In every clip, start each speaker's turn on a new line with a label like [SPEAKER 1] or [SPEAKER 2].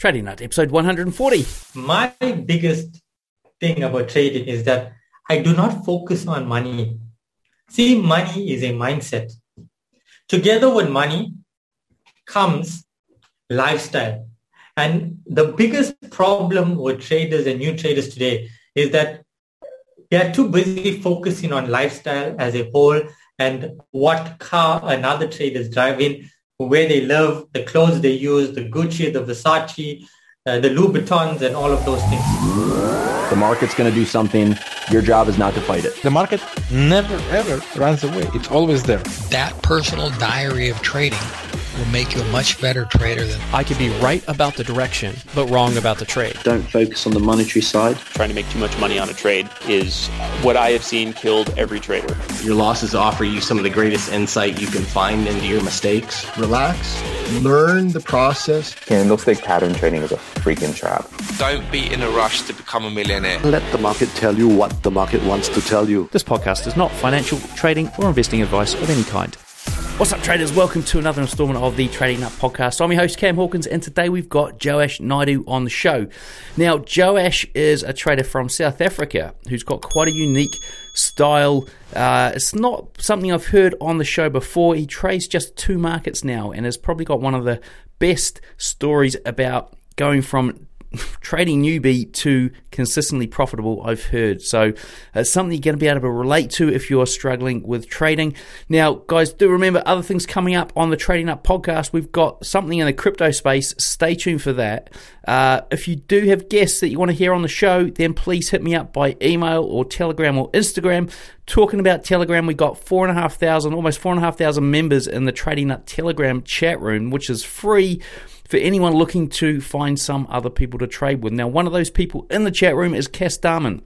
[SPEAKER 1] Trading Nut, episode 140.
[SPEAKER 2] My biggest thing about trading is that I do not focus on money. See, money is a mindset. Together with money comes lifestyle. And the biggest problem with traders and new traders today is that they are too busy focusing on lifestyle as a whole and what car another trader is driving, where they live, the clothes they use, the Gucci, the Versace, the Louis Vuittons, and all of those things.
[SPEAKER 3] The market's going to do something. Your job is not to fight it.
[SPEAKER 4] The market never, ever runs away. It's always there.
[SPEAKER 5] That personal diary of trading will make you a much better trader than...
[SPEAKER 6] I could be right about the direction, but wrong about the trade.
[SPEAKER 7] Don't focus on the monetary side.
[SPEAKER 8] Trying to make too much money on a trade is what I have seen killed every trader.
[SPEAKER 9] Your losses offer you some of the greatest insight you can find into your mistakes.
[SPEAKER 10] Relax, learn the process.
[SPEAKER 11] Candlestick pattern trading is a freaking trap.
[SPEAKER 12] Don't be in a rush to become a millionaire.
[SPEAKER 13] Let the market tell you what the market wants to tell you.
[SPEAKER 1] This podcast is not financial, trading, or investing advice of any kind. What's up, traders? Welcome to another installment of the Trading Nut podcast. I'm your host, Cam Hawkins, and today we've got Joash Naidoo on the show. Now, Joash is a trader from South Africa who's got quite a unique style. It's not something I've heard on the show before. He trades just two markets now and has probably got one of the best stories about going from trading newbie to consistently profitable I've heard. So it's something you're going to be able to relate to if you're struggling with trading. Now, guys, do remember other things coming up on the Trading Up podcast. We've got something in the crypto space. Stay tuned for that. If you do have guests that you want to hear on the show, then please hit me up by email or Telegram or Instagram. Talking about Telegram, we got 4,500, almost 4,500 members in the Trading Nut Telegram chat room, which is free for anyone looking to find some other people to trade with. Now, one of those people in the chat room is Cass Darman.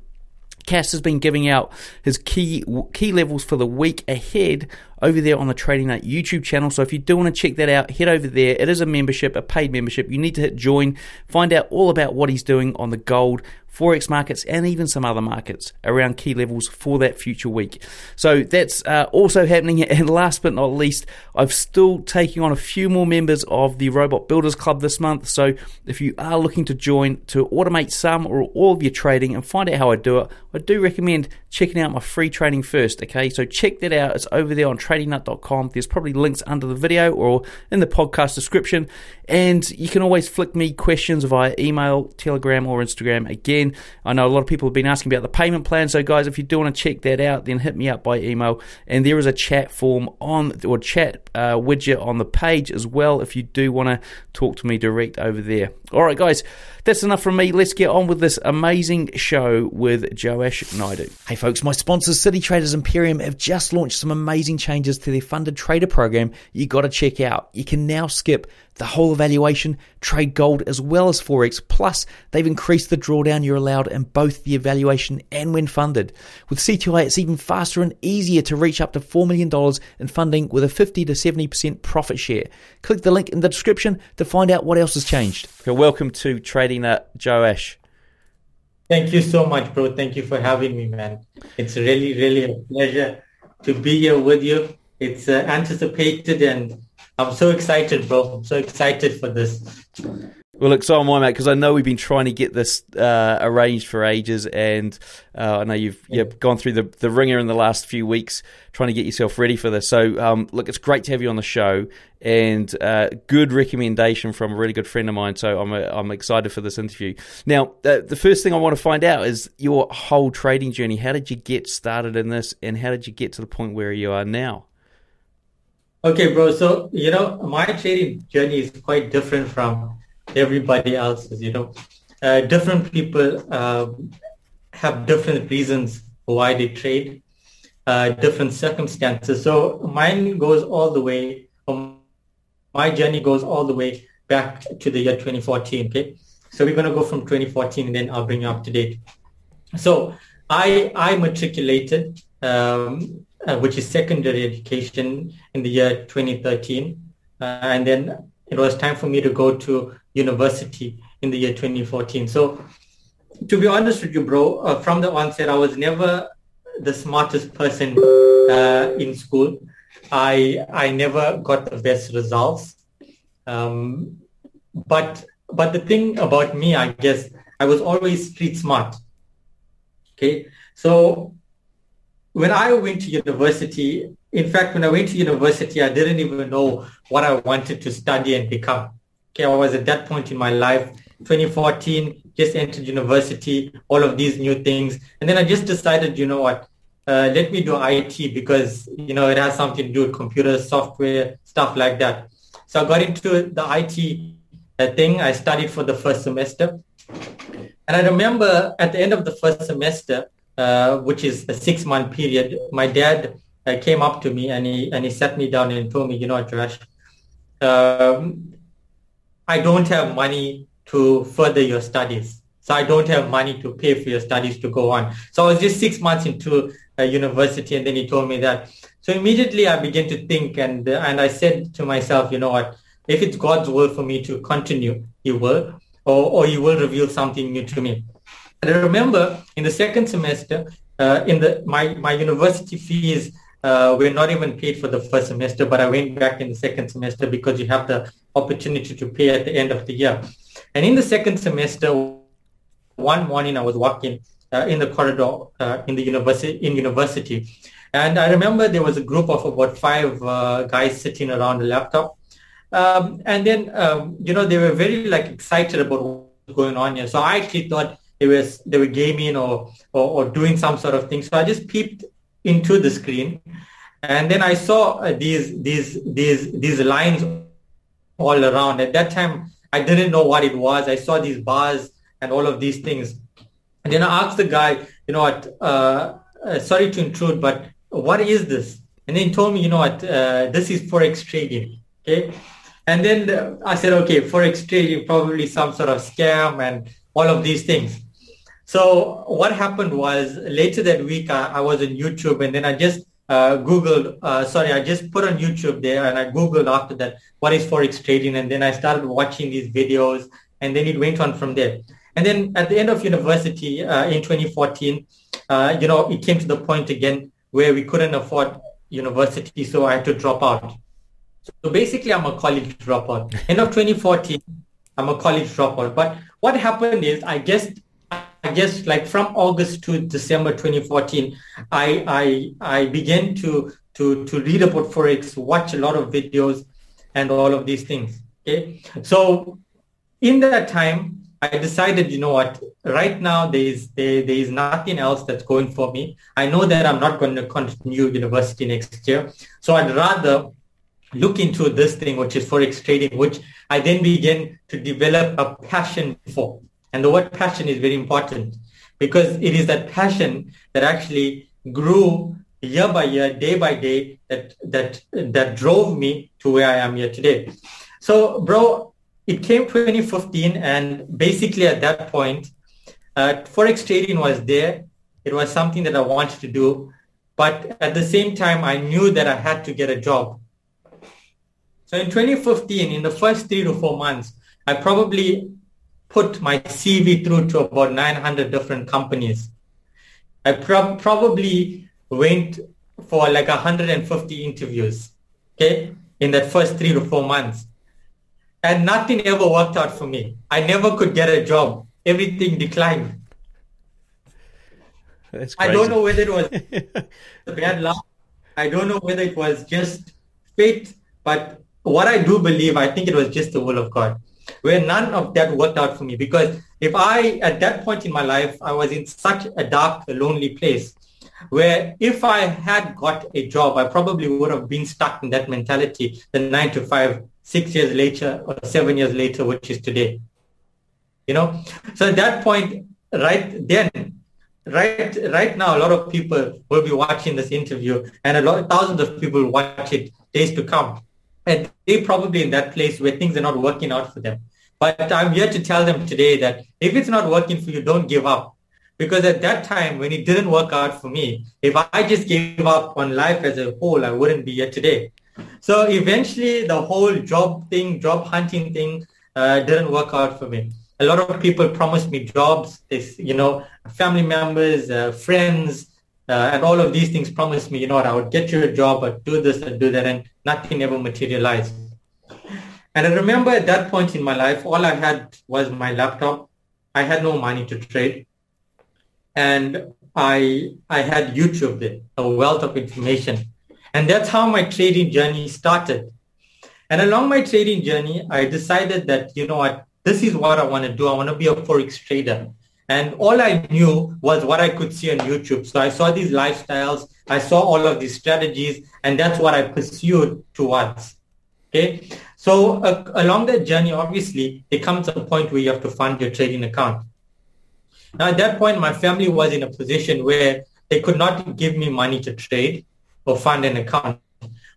[SPEAKER 1] Cass has been giving out his key levels for the week ahead over there on the Trading Nut YouTube channel. So if you do want to check that out, head over there. It is a membership, a paid membership. You need to hit join, find out all about what he's doing on the gold, Forex markets, and even some other markets around key levels for that future week. So that's also happening. And last but not least, I'm still taking on a few more members of the Robot Builders Club this month. So if you are looking to join to automate some or all of your trading and find out how I do it, I do recommend checking out my free training first. Okay, so check that out. It's over there on tradingnut.com. There's probably links under the video or in the podcast description. And you can always flick me questions via email, Telegram, or Instagram. Again, I know a lot of people have been asking about the payment plan. So guys, if you do want to check that out, then hit me up by email. And there is a chat form or chat widget on the page as well if you do want to talk to me direct over there. All right, guys, that's enough from me. Let's get on with this amazing show with Joash Naidoo. Hey, folks, my sponsors, City Traders Imperium, have just launched some amazing changes to their funded trader program you got to check out. You can now skip the whole evaluation, trade gold as well as Forex. Plus, they've increased the drawdown you're allowed in both the evaluation and when funded. With CTI, it's even faster and easier to reach up to $4 million in funding with a 50 to 70% profit share. Click the link in the description to find out what else has changed. Okay, welcome to Trading Nut, Joash.
[SPEAKER 2] Thank you so much, bro. Thank you for having me, man. It's really, really a pleasure to be here with you. It's anticipated and I'm so excited, bro. I'm so excited for this.
[SPEAKER 1] Well, look, so am I, mate, because I know we've been trying to get this arranged for ages, and I know you've gone through the ringer in the last few weeks trying to get yourself ready for this. So, look, it's great to have you on the show, and good recommendation from a really good friend of mine, so I'm excited for this interview. Now, the first thing I want to find out is your whole trading journey. How did you get started in this, and how did you get to the point where you are now?
[SPEAKER 2] Okay, bro. So, my trading journey is quite different from everybody else's, different people have different reasons why they trade, different circumstances. So my journey goes all the way back to the year 2014. Okay. So we're going to go from 2014 and then I'll bring you up to date. So I matriculated, which is secondary education in the year 2013. And then it was time for me to go to university in the year 2014. So to be honest with you, bro, from the onset, I was never the smartest person in school. I never got the best results. But but the thing about me, I guess, I was always street smart. Okay. So when I went to university, in fact, when I went to university, I didn't even know what I wanted to study and become. Okay. I was at that point in my life, 2014, just entered university, all of these new things. And then I just decided, you know what, let me do IT because, you know, it has something to do with computers, software, stuff like that. So I got into the IT thing. I studied for the first semester. And I remember at the end of the first semester, which is a 6-month period, my dad came up to me and he sat me down and told me, you know what, Joash, I don't have money to further your studies. So I don't have money to pay for your studies to go on. So I was just 6 months into university, and then he told me that. So immediately I began to think, and I said to myself, you know what, if it's God's will for me to continue, he will, or he will reveal something new to me. And I remember in the second semester, my university fees were not even paid for the first semester, but I went back in the second semester because you have the opportunity to pay at the end of the year. And in the second semester, one morning I was walking in the corridor in university, and I remember there was a group of about 5 guys sitting around a laptop, and then you know, they were very like excited about what was going on here. So I actually thought they were gaming or doing some sort of thing. So I just peeped into the screen, and then I saw these lines all around. At that time, I didn't know what it was. I saw these bars and all of these things. And then I asked the guy, you know what, sorry to intrude, but what is this? And then he told me, you know what, this is Forex trading. Okay. And then I said, okay, Forex trading, probably some sort of scam and all of these things. So what happened was later that week, I was on YouTube, and then I just I just put on YouTube there, and I Googled after that, what is Forex trading? And then I started watching these videos, and then it went on from there. And then at the end of university in 2014, you know, it came to the point again where we couldn't afford university, so I had to drop out. So basically, I'm a college dropout. End of 2014, I'm a college dropout. But what happened is, I guess like from August to December 2014, I began to read about Forex, watch a lot of videos and all of these things. Okay. So in that time, I decided, you know what, right now there is nothing else that's going for me. I know that I'm not going to continue university next year. So I'd rather look into this thing, which is Forex trading, which I then began to develop a passion for. And the word passion is very important because it is that passion that actually grew year by year, day by day, that drove me to where I am here today. So, bro, it came 2015, and basically at that point, Forex trading was there. It was something that I wanted to do. But at the same time, I knew that I had to get a job. So in 2015, in the first 3 to 4 months, I probably put my CV through to about 900 different companies. I probably went for like 150 interviews, okay, in that first 3 to 4 months. And nothing ever worked out for me. I never could get a job. Everything declined.
[SPEAKER 1] That's crazy.
[SPEAKER 2] I don't know whether it was bad luck. I don't know whether it was just fate. But what I do believe, I think it was just the will of God, where none of that worked out for me. Because if at that point in my life, I was in such a dark, lonely place, where if I had got a job, I probably would have been stuck in that mentality, the 9 to 5, 6 years later or 7 years later, which is today. You know, so at that point, right now, a lot of people will be watching this interview, and thousands of people will watch it days to come. And they're probably in that place where things are not working out for them. But I'm here to tell them today that if it's not working for you, don't give up. Because at that time, when it didn't work out for me, if I just gave up on life as a whole, I wouldn't be here today. So eventually, the whole job hunting thing didn't work out for me. A lot of people promised me jobs, family members, friends, and all of these things promised me, I would get you a job, I'd do this and do that, and nothing ever materialized. And I remember at that point in my life, all I had was my laptop. I had no money to trade. And I had YouTube there, a wealth of information. And that's how my trading journey started. And along my trading journey, I decided that, you know what, this is what I want to do. I want to be a Forex trader. And all I knew was what I could see on YouTube. So I saw these lifestyles. I saw all of these strategies. And that's what I pursued towards. Okay. So along that journey, obviously, there comes a point where you have to fund your trading account. Now, at that point, my family was in a position where they could not give me money to trade or fund an account.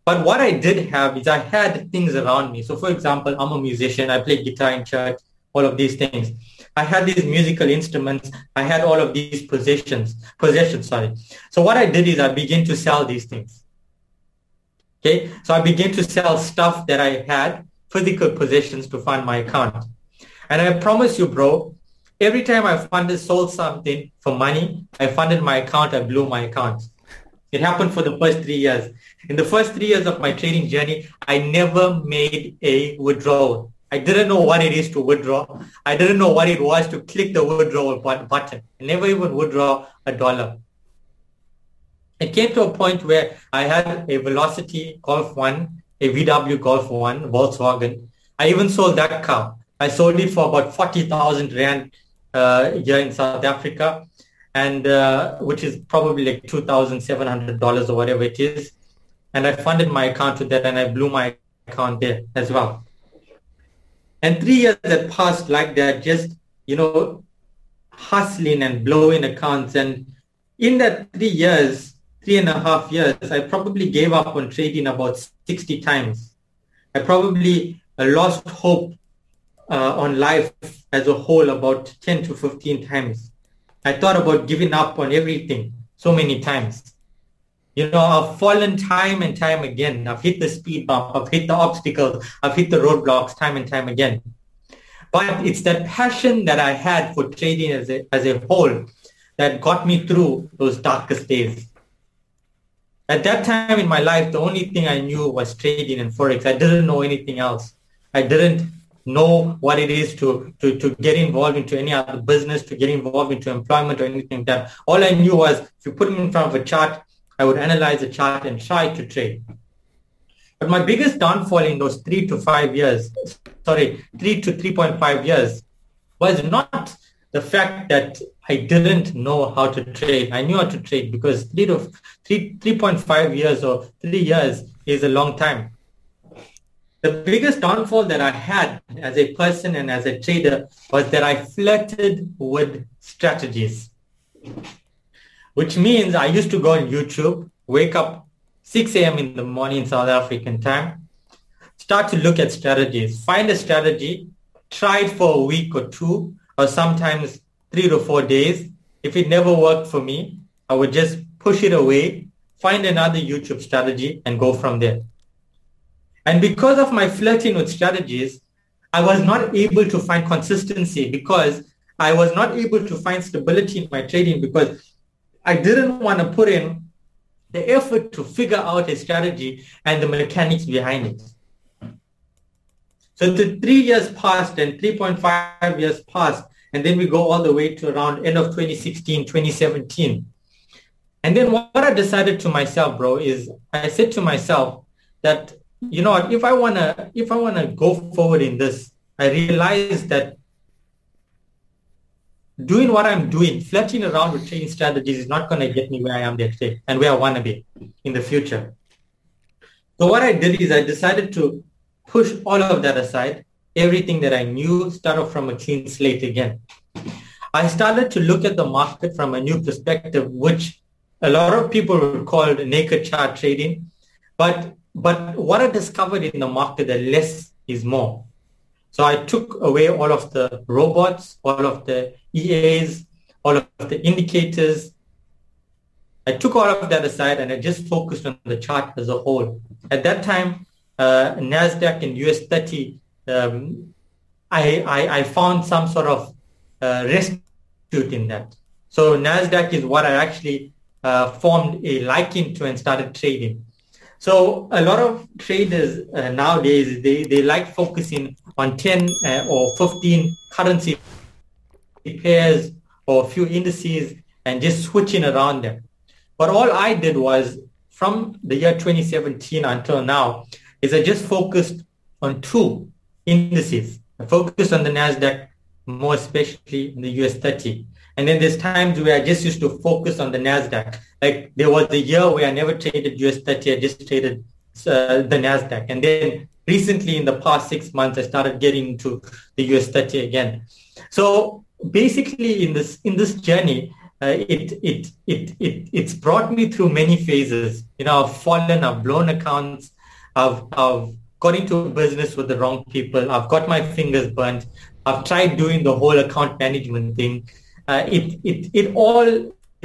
[SPEAKER 2] But what I did have is I had things around me. So, for example, I'm a musician. I play guitar in church, all of these things. I had these musical instruments. I had all of these possessions. So what I did is I began to sell these things. Okay, so I began to sell stuff that I had, physical possessions, to fund my account. And I promise you, bro, every time I sold something for money, I funded my account, I blew my account. It happened for the first 3 years. In the first 3 years of my trading journey, I never made a withdrawal. I didn't know what it is to withdraw. I didn't know what it was to click the withdrawal button. I never even withdraw $1. It came to a point where I had a Velocity Golf 1, a VW Golf 1, Volkswagen. I even sold that car. I sold it for about 40,000 Rand here in South Africa, and which is probably like $2,700 or whatever it is. And I funded my account with that, and I blew my account there as well. And 3 years had passed like that, just, you know, hustling and blowing accounts. And in that 3.5 years, I probably gave up on trading about 60 times. I probably lost hope on life as a whole about 10 to 15 times. I thought about giving up on everything so many times. You know, I've fallen time and time again. I've hit the speed bump. I've hit the obstacles. I've hit the roadblocks time and time again. But it's that passion that I had for trading as a whole that got me through those darkest days. At that time in my life, the only thing I knew was trading and Forex. I didn't know anything else. I didn't know what it is to get involved into any other business, to get involved into employment or anything like that. All I knew was if you put me in front of a chart, I would analyze the chart and try to trade. But my biggest downfall in those 3 to 3.5 years was not the fact that I didn't know how to trade. I knew how to trade because 3.5 years or 3 years is a long time. The biggest downfall that I had as a person and as a trader was that I flirted with strategies, which means I used to go on YouTube, wake up 6 a.m. in the morning South African time, start to look at strategies, find a strategy, try it for a week or two, or sometimes 3 to 4 days. If it never worked for me, I would just push it away, find another YouTube strategy, and go from there. And because of my flirting with strategies, I was not able to find consistency because I was not able to find stability in my trading because I didn't want to put in the effort to figure out a strategy and the mechanics behind it. So the 3 years passed and 3.5 years passed, and then we go all the way to around end of 2016, 2017. And then what I decided to myself, bro, is I said to myself that, you know, if I wanna go forward in this, I realized that doing what I'm doing, flirting around with trading strategies is not going to get me where I am there today and where I want to be in the future. So what I did is I decided to push all of that aside, everything that I knew, start off from a clean slate again. I started to look at the market from a new perspective, which a lot of people would call naked chart trading. But what I discovered in the market, that less is more. So I took away all of the robots, all of the EAs, all of the indicators. I took all of that aside and I just focused on the chart as a whole. At that time, NASDAQ and US 30, I found some sort of rescue in that. So NASDAQ is what I actually formed a liking to and started trading. So a lot of traders nowadays, they like focusing on 10 or 15 currency pairs or a few indices and just switching around them. But all I did was, from the year 2017 until now, is I just focused on 2 indices. I focused on the NASDAQ, more especially in the US 30. And then there's times where I just used to focus on the NASDAQ. Like there was a year where I never traded US 30, I just traded the NASDAQ. And then recently in the past 6 months, I started getting into the US 30 again. So basically in this journey, it's brought me through many phases. You know, I've fallen, I've blown accounts, I've got into business with the wrong people, I've got my fingers burnt, I've tried doing the whole account management thing.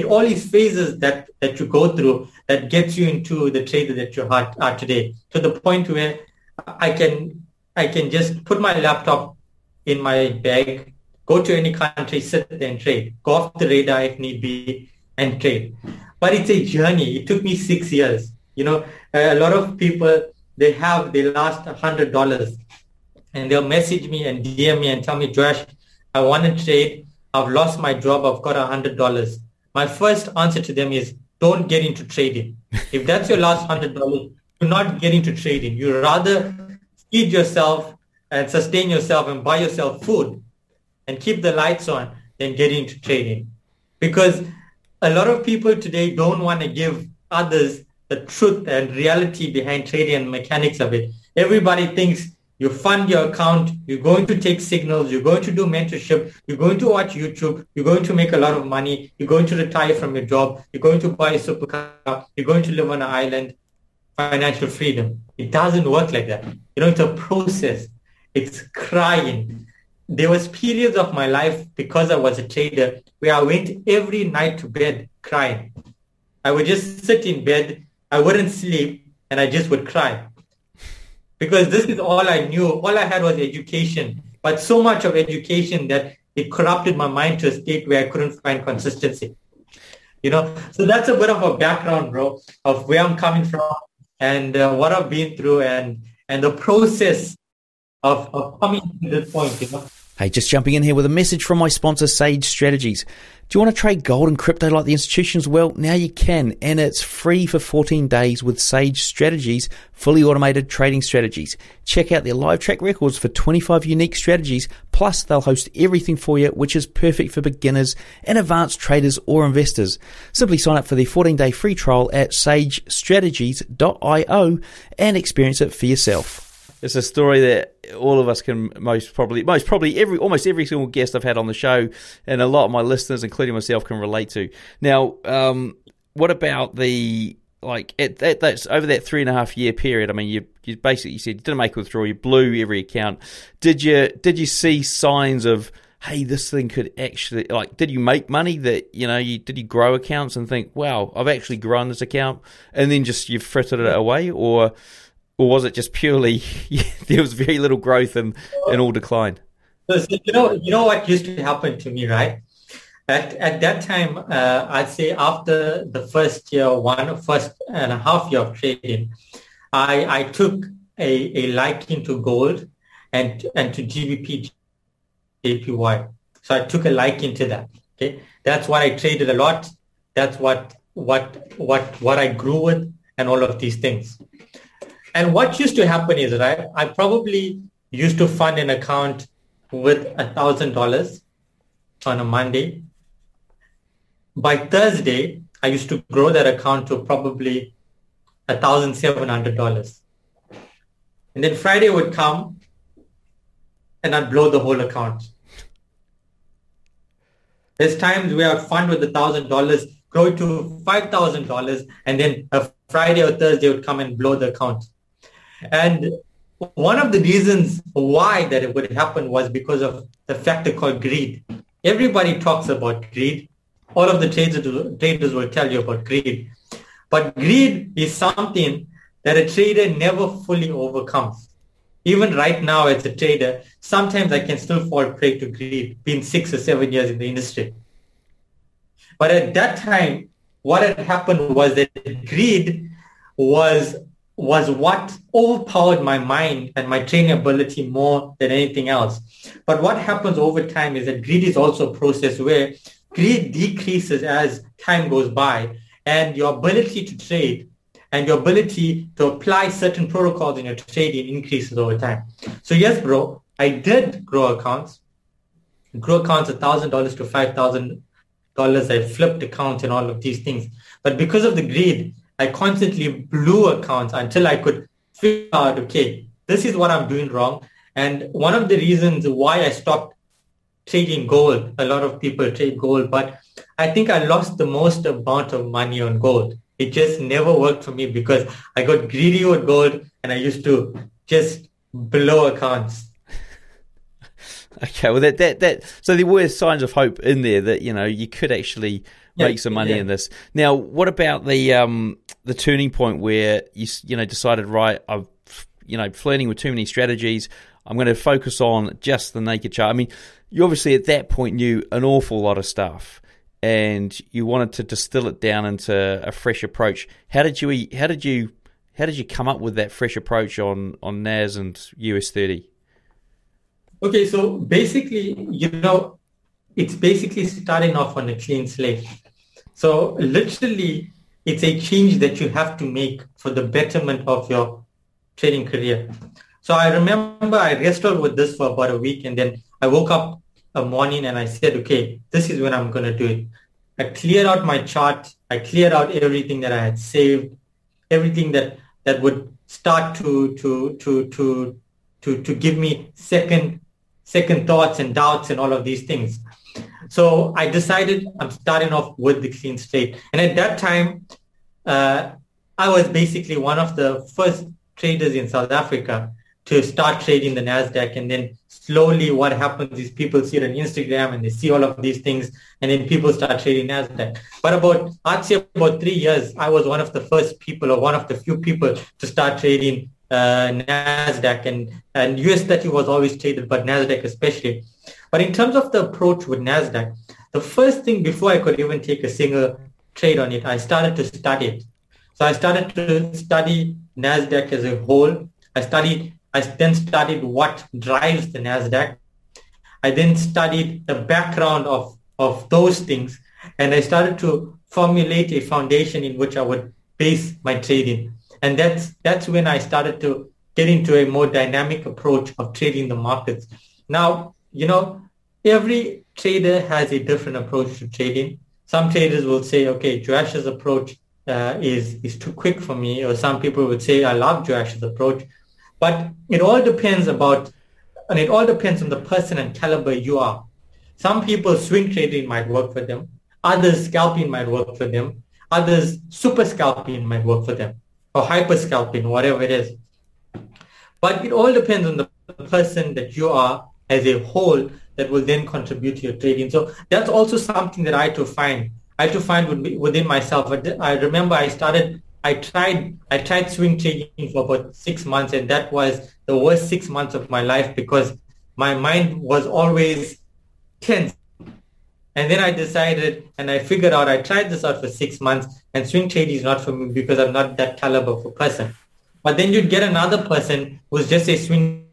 [SPEAKER 2] All these phases that you go through that gets you into the trader that you are today, to the point where I can just put my laptop in my bag, go to any country, sit there and trade, go off the radar if need be and trade. But it's a journey. It took me 6 years. You know, a lot of people, they last $100 and they'll message me and DM me and tell me, Joash, I want to trade. I've lost my job. I've got $100. My first answer to them is, don't get into trading. If that's your last $100, do not get into trading. You rather feed yourself and sustain yourself and buy yourself food and keep the lights on than get into trading. Because a lot of people today don't want to give others the truth and reality behind trading and mechanics of it. Everybody thinks you fund your account, you're going to take signals, you're going to do mentorship, you're going to watch YouTube, you're going to make a lot of money, you're going to retire from your job, you're going to buy a supercar, you're going to live on an island, financial freedom. It doesn't work like that. You know, it's a process. It's crying. There was periods of my life, because I was a trader, where I went every night to bed crying. I would just sit in bed, I wouldn't sleep, and I just would cry. Because this is all I knew. All I had was education, but so much of education that it corrupted my mind to a state where I couldn't find consistency. You know, so that's a bit of a background, bro, of where I'm coming from and what I've been through and the process of coming to this point, you know.
[SPEAKER 1] Hey, just jumping in here with a message from my sponsor, Sage Strategies. Do you want to trade gold and crypto like the institutions? Well, now you can, and it's free for 14 days with Sage Strategies, fully automated trading strategies. Check out their live track records for 25 unique strategies, plus they'll host everything for you, which is perfect for beginners and advanced traders or investors. Simply sign up for their 14-day free trial at sagestrategies.io and experience it for yourself. It's a story that all of us can almost every single guest I've had on the show, and a lot of my listeners, including myself, can relate to. Now, what about that's over that 3.5 year period? I mean, you basically, you said you didn't make a withdrawal, you blew every account. Did you see signs of, hey, this thing could actually, did you make money that, did you grow accounts and think, wow, I've actually grown this account, and then just you've frittered it away, or was it just purely there was very little growth and all decline?
[SPEAKER 2] So you know what used to happen to me, right? At that time, I'd say after the first and a half year of trading, I took a liking to gold and to GBP, JPY. So I took a liking to that. Okay, that's what I traded a lot. That's what I grew with, and all of these things. And what used to happen is, right, I probably used to fund an account with $1,000 on a Monday. By Thursday, I used to grow that account to probably $1,700. And then Friday would come and I'd blow the whole account. There's times where I'd fund with $1,000, grow to $5,000, and then a Friday or Thursday would come and blow the account. And one of the reasons why that it would happen was because of the factor called greed. Everybody talks about greed. All of the traders will tell you about greed. But greed is something that a trader never fully overcomes. Even right now as a trader, sometimes I can still fall prey to greed, being 6 or 7 years in the industry. But at that time, what had happened was that greed was was what overpowered my mind and my training ability more than anything else. But what happens over time is that greed is also a process where greed decreases as time goes by, and your ability to trade and your ability to apply certain protocols in your trading increases over time. So yes, bro, I did grow accounts. Grew accounts $1,000 to $5,000. I flipped accounts and all of these things. But because of the greed, I constantly blew accounts until I could figure out, okay, this is what I'm doing wrong. And one of the reasons why I stopped trading gold, a lot of people trade gold, but I think I lost the most amount of money on gold. It just never worked for me because I got greedy with gold and I used to just blow accounts.
[SPEAKER 1] Okay, well, so there were signs of hope in there that, you know, you could actually make some money in this. Now, what about the turning point where you decided, right, I've, flirting with too many strategies, I'm going to focus on just the naked chart. I mean, you obviously at that point knew an awful lot of stuff, and you wanted to distill it down into a fresh approach. How did you come up with that fresh approach on NAS and US 30?
[SPEAKER 2] Okay, so basically, it's basically starting off on a clean slate. So literally, it's a change that you have to make for the betterment of your trading career. So I remember I wrestled with this for about a week, and then I woke up a morning and I said, okay, this is when I'm going to do it. I cleared out my chart. I cleared out everything that I had saved, everything that would start to give me second thoughts and doubts and all of these things. So I decided I'm starting off with the clean slate. And at that time, I was basically one of the first traders in South Africa to start trading the NASDAQ. And then slowly what happens is people see it on Instagram and they see all of these things, and then people start trading NASDAQ. But I'd say about 3 years, I was one of the first people, or one of the few people to start trading NASDAQ, and US 30 was always traded, but NASDAQ especially. But in terms of the approach with NASDAQ, the first thing before I could even take a single trade on it, I started to study it. So I started to study NASDAQ as a whole. I then studied what drives the NASDAQ. I then studied the background of those things, and I started to formulate a foundation in which I would base my trading. And that's when I started to get into a more dynamic approach of trading the markets. Now, every trader has a different approach to trading. Some traders will say, okay, Joash's approach is too quick for me, or some people would say, I love Joash's approach. But it all depends on the person and caliber you are. Some people, swing trading might work for them. Others, scalping might work for them. Others, super scalping might work for them, or hyper scalping, whatever it is. But it all depends on the person that you are as a whole that will then contribute to your trading. So that's also something that I had to find. Within myself. I remember I tried swing trading for about 6 months, and that was the worst 6 months of my life because my mind was always tense. And then I decided, and I figured out, I tried this out for 6 months, and swing trading is not for me because I'm not that caliber of a person. But then you'd get another person who's just a swing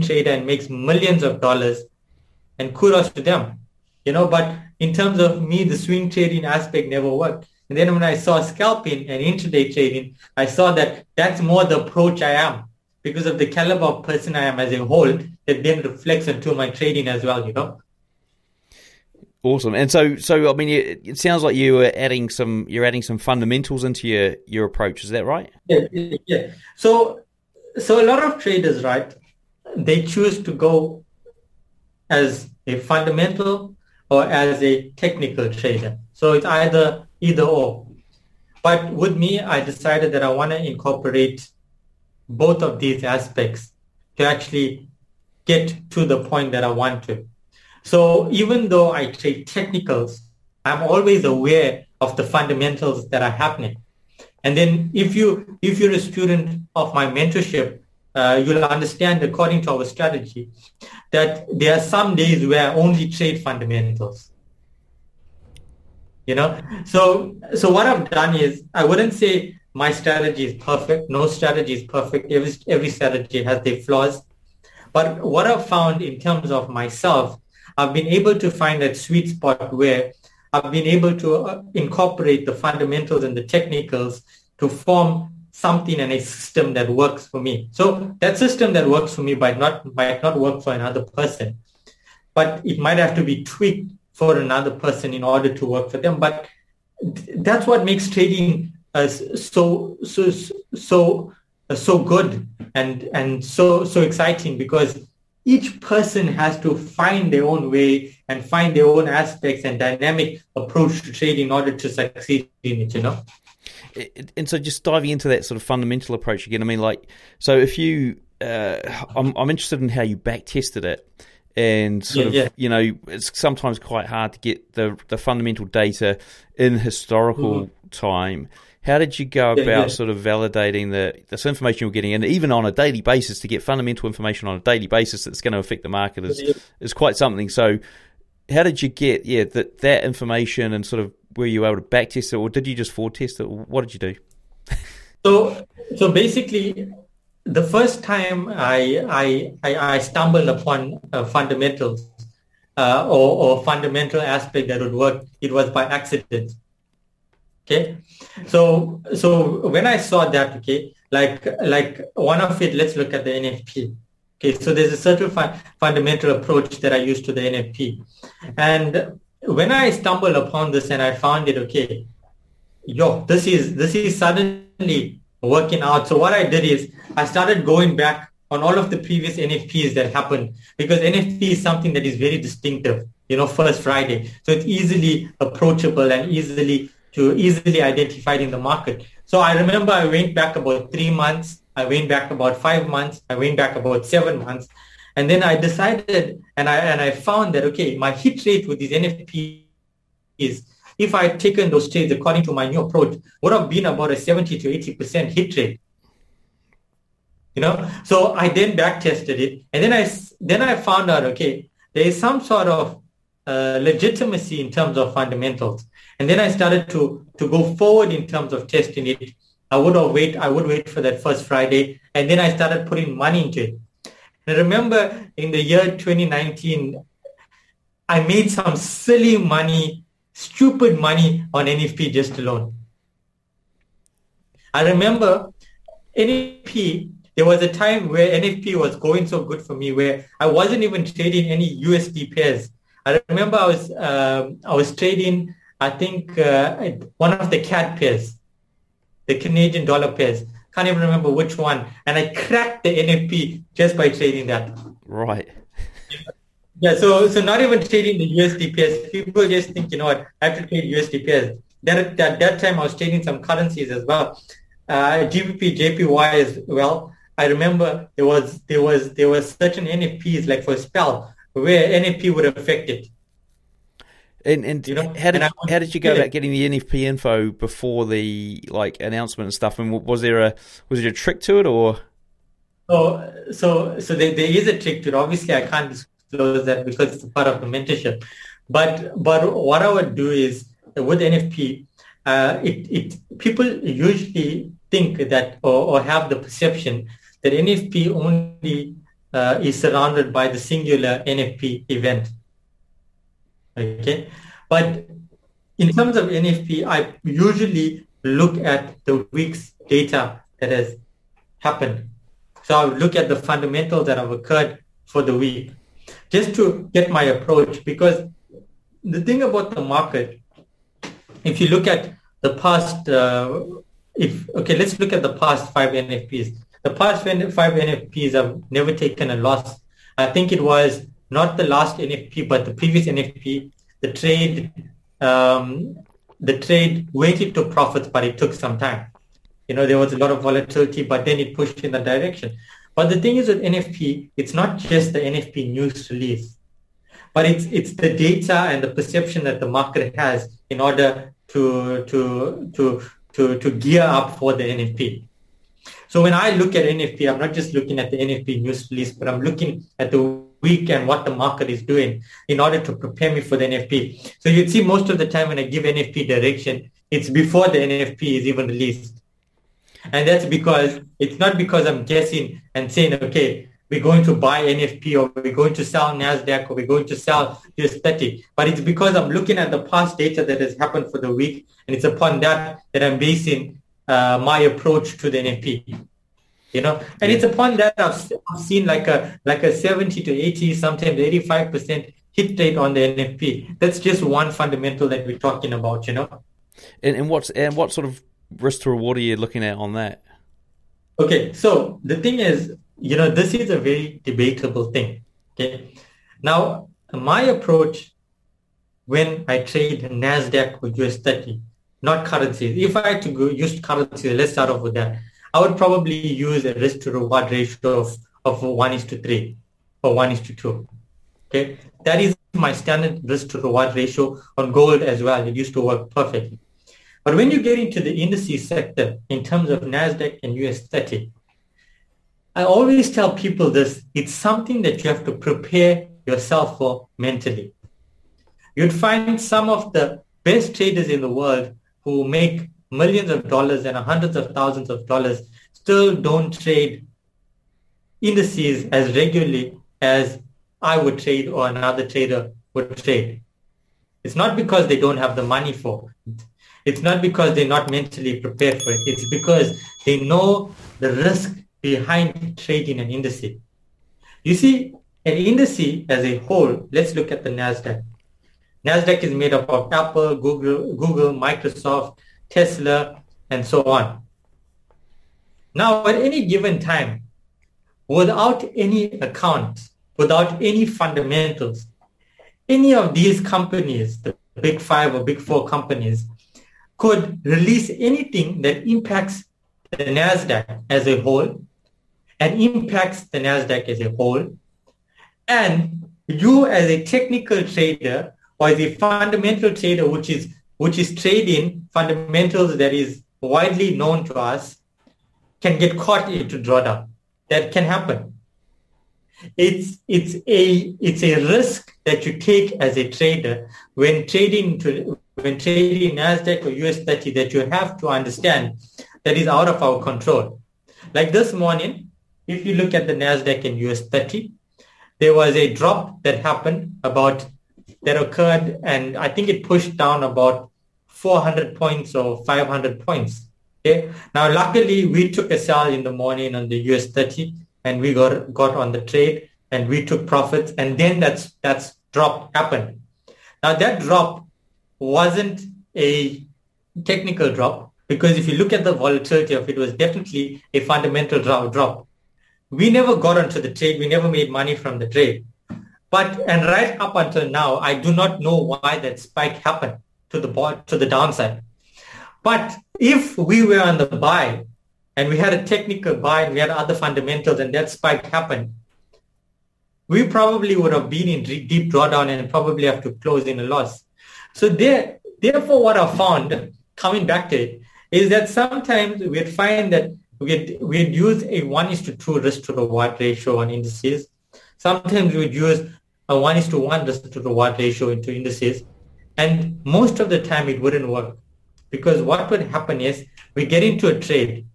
[SPEAKER 2] trader and makes millions of dollars, and kudos to them. But in terms of me, the swing trading aspect never worked. And then when I saw scalping and intraday trading, I saw that that's more the approach I am because of the caliber of person I am as a whole that then reflects into my trading as well,
[SPEAKER 1] Awesome. And so I mean, it sounds like you're adding some fundamentals into your approach. Is that right?
[SPEAKER 2] Yeah. So a lot of traders, right, they choose to go as a fundamental or as a technical trader. So it's either or. But with me, I decided that I want to incorporate both of these aspects to actually get to the point that I want to. So even though I trade technicals, I'm always aware of the fundamentals that are happening. And then if you're a student of my mentorship, you'll understand, according to our strategy, that there are some days where I only trade fundamentals. So what I've done is, I wouldn't say my strategy is perfect. No strategy is perfect. Every strategy has their flaws. But what I've found in terms of myself, I've been able to find that sweet spot where I've been able to incorporate the fundamentals and the technicals to form something and a system that works for me. So that system that works for me might not work for another person, but it might have to be tweaked for another person in order to work for them. But that's what makes trading so good and so exciting, because each person has to find their own way and find their own aspects and dynamic approach to trading in order to succeed in it, you know?
[SPEAKER 1] And so just diving into that sort of fundamental approach again, I mean, like, so if you, I'm interested in how you back tested it, and sort of, you know, it's sometimes quite hard to get the fundamental data in historical time. How did you go about sort of validating this information you're getting, and even on a daily basis, to get fundamental information on a daily basis that's going to affect the market is quite something. So how did you get that information, and sort of were you able to back test it, or did you just forward test it? What did you do?
[SPEAKER 2] So basically, the first time I stumbled upon fundamentals or fundamental aspect that would work, it was by accident. Okay, so when I saw that, okay, like one of it, let's look at the NFP. Okay, so there's a certain fundamental approach that I use to the NFP, and when I stumbled upon this and I found it, okay, this is suddenly working out. So what I did is I started going back on all of the previous NFPs that happened, because NFP is something that is very distinctive, you know, first Friday. So it's easily approachable and easily identified in the market. So I remember I went back about 3 months, I went back about 5 months, I went back about 7 months. And then I decided, and I found that, okay, my hit rate with these NFPs is, if I had taken those trades according to my new approach, would have been about a 70 to 80% hit rate. You know, so I then back tested it, and then I found out, okay, there is some sort of legitimacy in terms of fundamentals. And then I started to go forward in terms of testing it. I would wait for that first Friday, and then I started putting money into it. And I remember in the year 2019, I made some silly money, stupid money on NFP just alone. I remember NFP, there was a time where NFP was going so good for me where I wasn't even trading any USD pairs. I remember I was trading, I think, one of the CAD pairs, the Canadian dollar pairs. Can't even remember which one. And I cracked the NFP just by trading that.
[SPEAKER 1] Right.
[SPEAKER 2] Yeah, so not even trading the USD pairs. People just think, you know what, I have to trade USD pairs. At that time, I was trading some currencies as well. GBP, JPY as well. I remember there was certain NFPs, like for a spell, where NFP would affect it.
[SPEAKER 1] And you know, how did you go about getting the NFP info before the announcement and stuff? And was there a trick to it, or? So there is a trick to it. Obviously, I can't disclose that because it's a part of the mentorship. But what I would do is with NFP, people usually think that or have the perception that NFP only is surrounded by the singular NFP event. Okay, but in terms of NFP, I usually look at the week's data that has happened. So I would look at the fundamentals that have occurred for the week, just to get my approach. Because the thing about the market, if you look at the past, let's look at the past 5 NFPs. The past 5 NFPs have never taken a loss. I think it was not the last NFP, but the previous NFP, the trade waited to profits, but it took some time. You know, there was a lot of volatility, but then it pushed in that direction. But the thing is with NFP, it's not just the NFP news release, but it's the data and the perception that the market has in order to gear up for the NFP. So when I look at NFP, I'm not just looking at the NFP news release, but I'm looking at the week and what the market is doing in order to prepare me for the NFP. So you'd see most of the time when I give NFP direction, it's before the NFP is even released.
[SPEAKER 2] And that's because it's not because I'm guessing and saying, okay, we're going to buy NFP or we're going to sell NASDAQ or we're going to sell US 30. But it's because I'm looking at the past data that has happened for the week. And it's upon that I'm basing my approach to the NFP. And it's upon that I've seen like a 70 to 80, sometimes 85% hit rate on the NFP. That's just one fundamental that we're talking about,
[SPEAKER 1] And what sort of risk to reward are you looking at on that?
[SPEAKER 2] Okay, so the thing is, this is a very debatable thing. Okay, now my approach when I trade NASDAQ or US 30, not currencies. If I had to use currencies, let's start off with that. I would probably use a risk to reward ratio of 1:3 or 1:2. Okay, that is my standard risk to reward ratio on gold as well. It used to work perfectly. But when you get into the indices sector, in terms of NASDAQ and US 30, I always tell people this, it's something that you have to prepare yourself for mentally. You'd find some of the best traders in the world who make millions of dollars and hundreds of thousands of dollars still don't trade indices as regularly as I would trade or another trader would trade. It's not because they don't have the money for it. It's not because they're not mentally prepared for it. It's because they know the risk behind trading an indice. You see, an indice as a whole, let's look at the NASDAQ. NASDAQ is made up of Apple, Google, Microsoft, Tesla, and so on. Now, at any given time, without any account, without any fundamentals, any of these companies, the big five or big four companies, could release anything that impacts the NASDAQ as a whole and impacts the NASDAQ as a whole. And you as a technical trader or as a fundamental trader, which is trading fundamentals that is widely known to us, can get caught into drawdown. That can happen. It's a risk that you take as a trader when trading NASDAQ or US 30 that you have to understand that is out of our control. Like this morning, if you look at the NASDAQ and US 30, there was a drop that happened that occurred, and I think it pushed down about 400 points or 500 points. Okay. Now, luckily, we took a sell in the morning on the US 30, and we got on the trade, and we took profits, and then that's drop happened. Now, that drop wasn't a technical drop, because if you look at the volatility of it, was definitely a fundamental drop. We never got onto the trade. We never made money from the trade. And right up until now, I do not know why that spike happened to the downside. But if we were on the buy and we had a technical buy and we had other fundamentals and that spike happened, we probably would have been in deep drawdown and probably have to close in a loss. So therefore, what I found, coming back to it, is that sometimes we'd find that we'd use a 1:2 risk to reward ratio on indices. Sometimes we'd use a 1:1 risk to reward ratio into indices. And most of the time it wouldn't work, because what would happen is we get into a trade,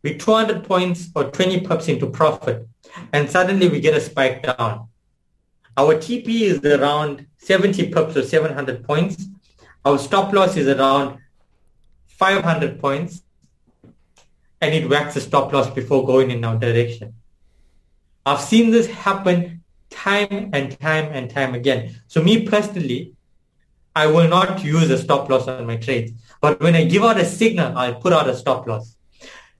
[SPEAKER 2] we 200 points or 20 pips into profit, and suddenly we get a spike down. Our TP is around 70 pips or 700 points. Our stop loss is around 500 points, and it whacks the stop loss before going in our direction. I've seen this happen time and time again. So me personally, I will not use a stop loss on my trades. But when I give out a signal, I'll put out a stop loss.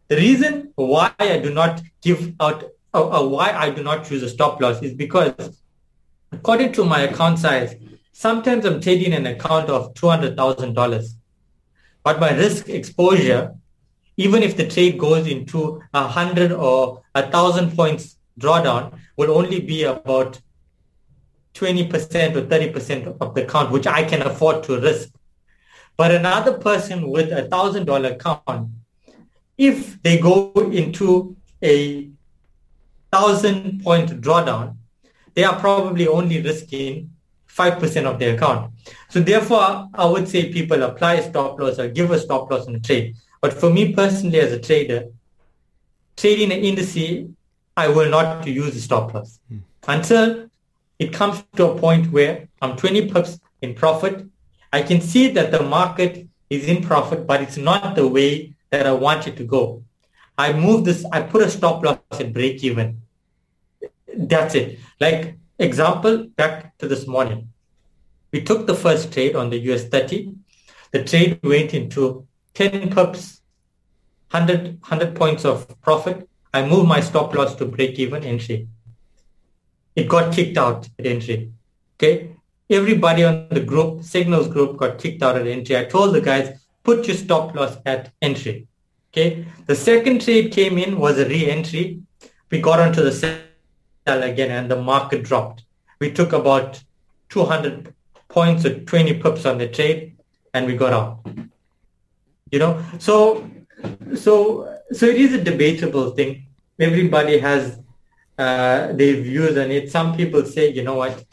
[SPEAKER 2] The reason why I do not give out, why I do not choose a stop loss is because according to my account size, sometimes I'm trading an account of $200,000. But my risk exposure, even if the trade goes into 100 or 1,000 points drawdown, will only be about 20% or 30% of the account, which I can afford to risk. But another person with $1,000 account, if they go into a 1,000-point drawdown, they are probably only risking 5% of their account. So therefore, I would say people apply a stop loss or give a stop loss on the trade. But for me personally as a trader, trading an indice, I will not use the stop loss until it comes to a point where I'm 20 pips in profit. I can see that the market is in profit, but it's not the way that I want it to go. I put a stop loss at break even. That's it. Like example, back to this morning. We took the first trade on the US 30. The trade went into 10 pips, 100 points of profit. I moved my stop loss to break even entry. It got kicked out at entry. Okay. Everybody on the group, Signals group, got kicked out at entry. I told the guys, put your stop loss at entry. Okay. The second trade came in, was a re-entry. We got onto the sell again and the market dropped. We took about 200 points or 20 pips on the trade and we got out. So it is a debatable thing. Everybody has their views on it. Some people say, you know what,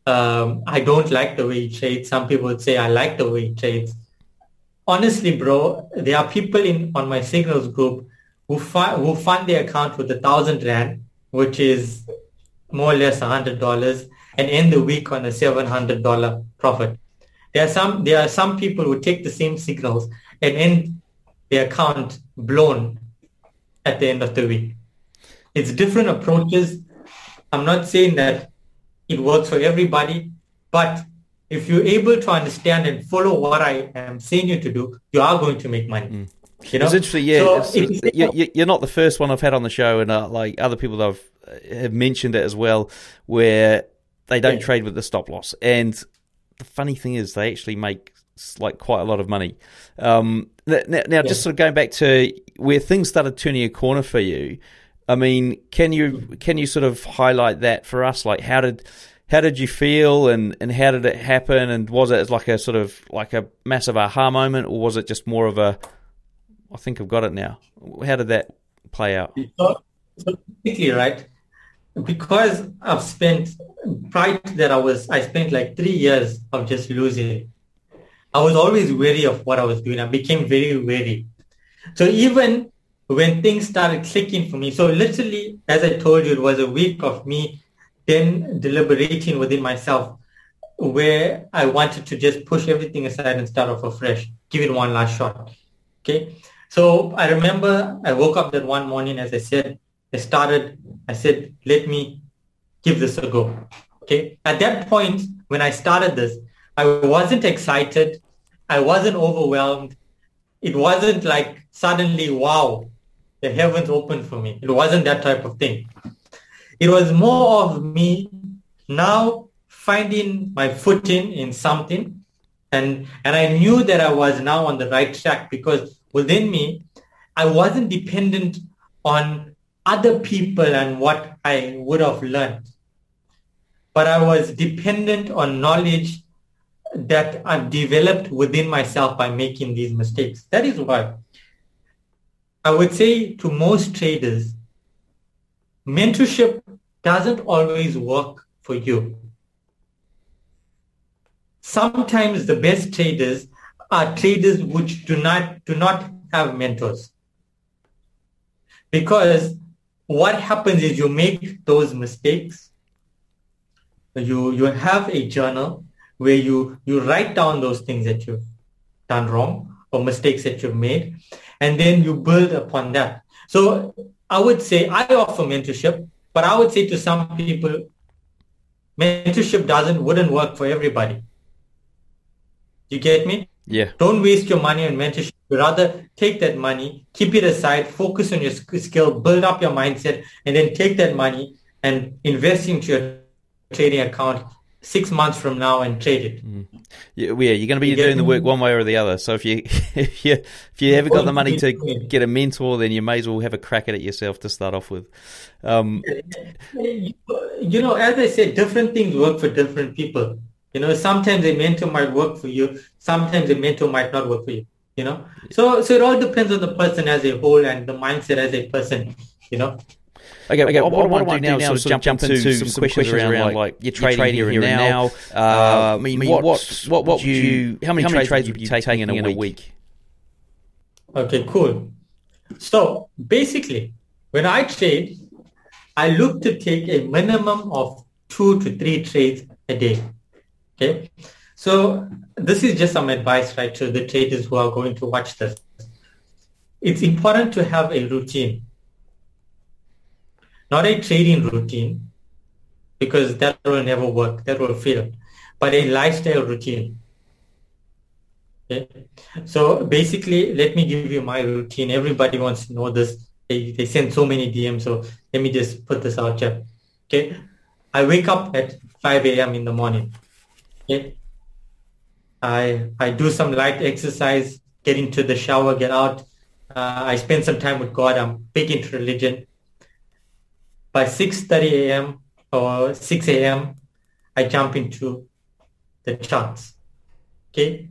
[SPEAKER 2] I don't like the way he trades. Some people would say, I like the way he trades. Honestly, bro, there are people on my Signals group who fund their account with 1,000 Rand, which is more or less $100, and end the week on a $700 profit. There are some people who take the same signals and end their account blown at the end of the week. It's different approaches. I'm not saying that it works for everybody, but if you're able to understand and follow what I am saying you to do, you are going to make money.
[SPEAKER 1] It's interesting, yeah. So you're not the first one I've had on the show, and like other people that have mentioned it as well, where they don't trade with the stop loss. And the funny thing is, they actually make like quite a lot of money. Now, just sort of going back to where things started turning a corner for you. I mean, can you sort of highlight that for us? Like, how did you feel, and how did it happen? And was it like a sort of like a massive aha moment, or was it just more of a, I think I've got it now? How did that play out?
[SPEAKER 2] So quickly, right? Because I've spent, prior to that, I spent like 3 years of just losing. I was always wary of what I was doing. I became very wary. So even when things started clicking for me, so literally, as I told you, it was a week of me then deliberating within myself, where I wanted to just push everything aside and start off afresh, give it one last shot. Okay. So I remember I woke up that one morning, as I said, I said, let me give this a go. Okay. At that point, when I started this, I wasn't excited. I wasn't overwhelmed. It wasn't like suddenly, wow, the heavens opened for me. It wasn't that type of thing. It was more of me now finding my footing in something. And I knew that I was now on the right track, because within me, I wasn't dependent on other people and what I would have learned. But I was dependent on knowledge that I've developed within myself by making these mistakes. That is why I would say to most traders, mentorship doesn't always work for you. Sometimes the best traders are traders which do not have mentors. Because what happens is you make those mistakes. You have a journal where you write down those things that you've done wrong or mistakes that you've made, and then you build upon that. So I would say I offer mentorship, but I would say to some people, mentorship wouldn't work for everybody. You get me?
[SPEAKER 1] Yeah.
[SPEAKER 2] Don't waste your money on mentorship. Rather take that money, keep it aside, focus on your skill, build up your mindset, and then take that money and invest into your trading account 6 months from now and trade it.
[SPEAKER 1] Yeah, you're going to be doing the work one way or the other. So if you haven't got the money to get a mentor, then you may as well have a crack at it yourself to start off with.
[SPEAKER 2] You know, as I said, different things work for different people. You know, sometimes a mentor might work for you. Sometimes a mentor might not work for you. You know, so it all depends on the person as a whole and the mindset as a person. You know.
[SPEAKER 1] Okay. What I want to do now is jump into some questions around like you're trading here and now. How many trades would you be taking in a week?
[SPEAKER 2] Okay, cool. So basically, when I trade, I look to take a minimum of 2 to 3 trades a day. Okay. So this is just some advice, right, to the traders who are going to watch this. It's important to have a routine, not a trading routine, because that will never work, that will fail, but a lifestyle routine. Okay. So basically, let me give you my routine. Everybody wants to know this. They send so many DMs, so let me just put this out here. Okay. I wake up at 5 a.m. in the morning. Okay. I do some light exercise, get into the shower, get out. I spend some time with God. I'm big into religion. By 6:30 a.m. or 6 a.m., I jump into the charts. Okay.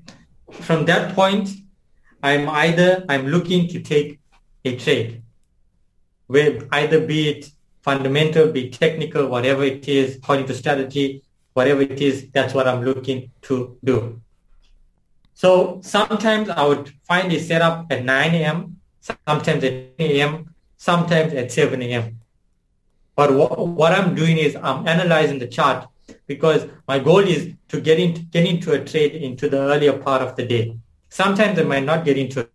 [SPEAKER 2] From that point, I'm looking to take a trade, where either be it fundamental, be it technical, whatever it is, according to strategy, whatever it is, that's what I'm looking to do. So sometimes I would find a setup at 9 a.m., sometimes at 10 a.m., sometimes at 7 a.m. But what I'm doing is I'm analyzing the chart, because my goal is to get into a trade into the earlier part of the day. Sometimes I might not get into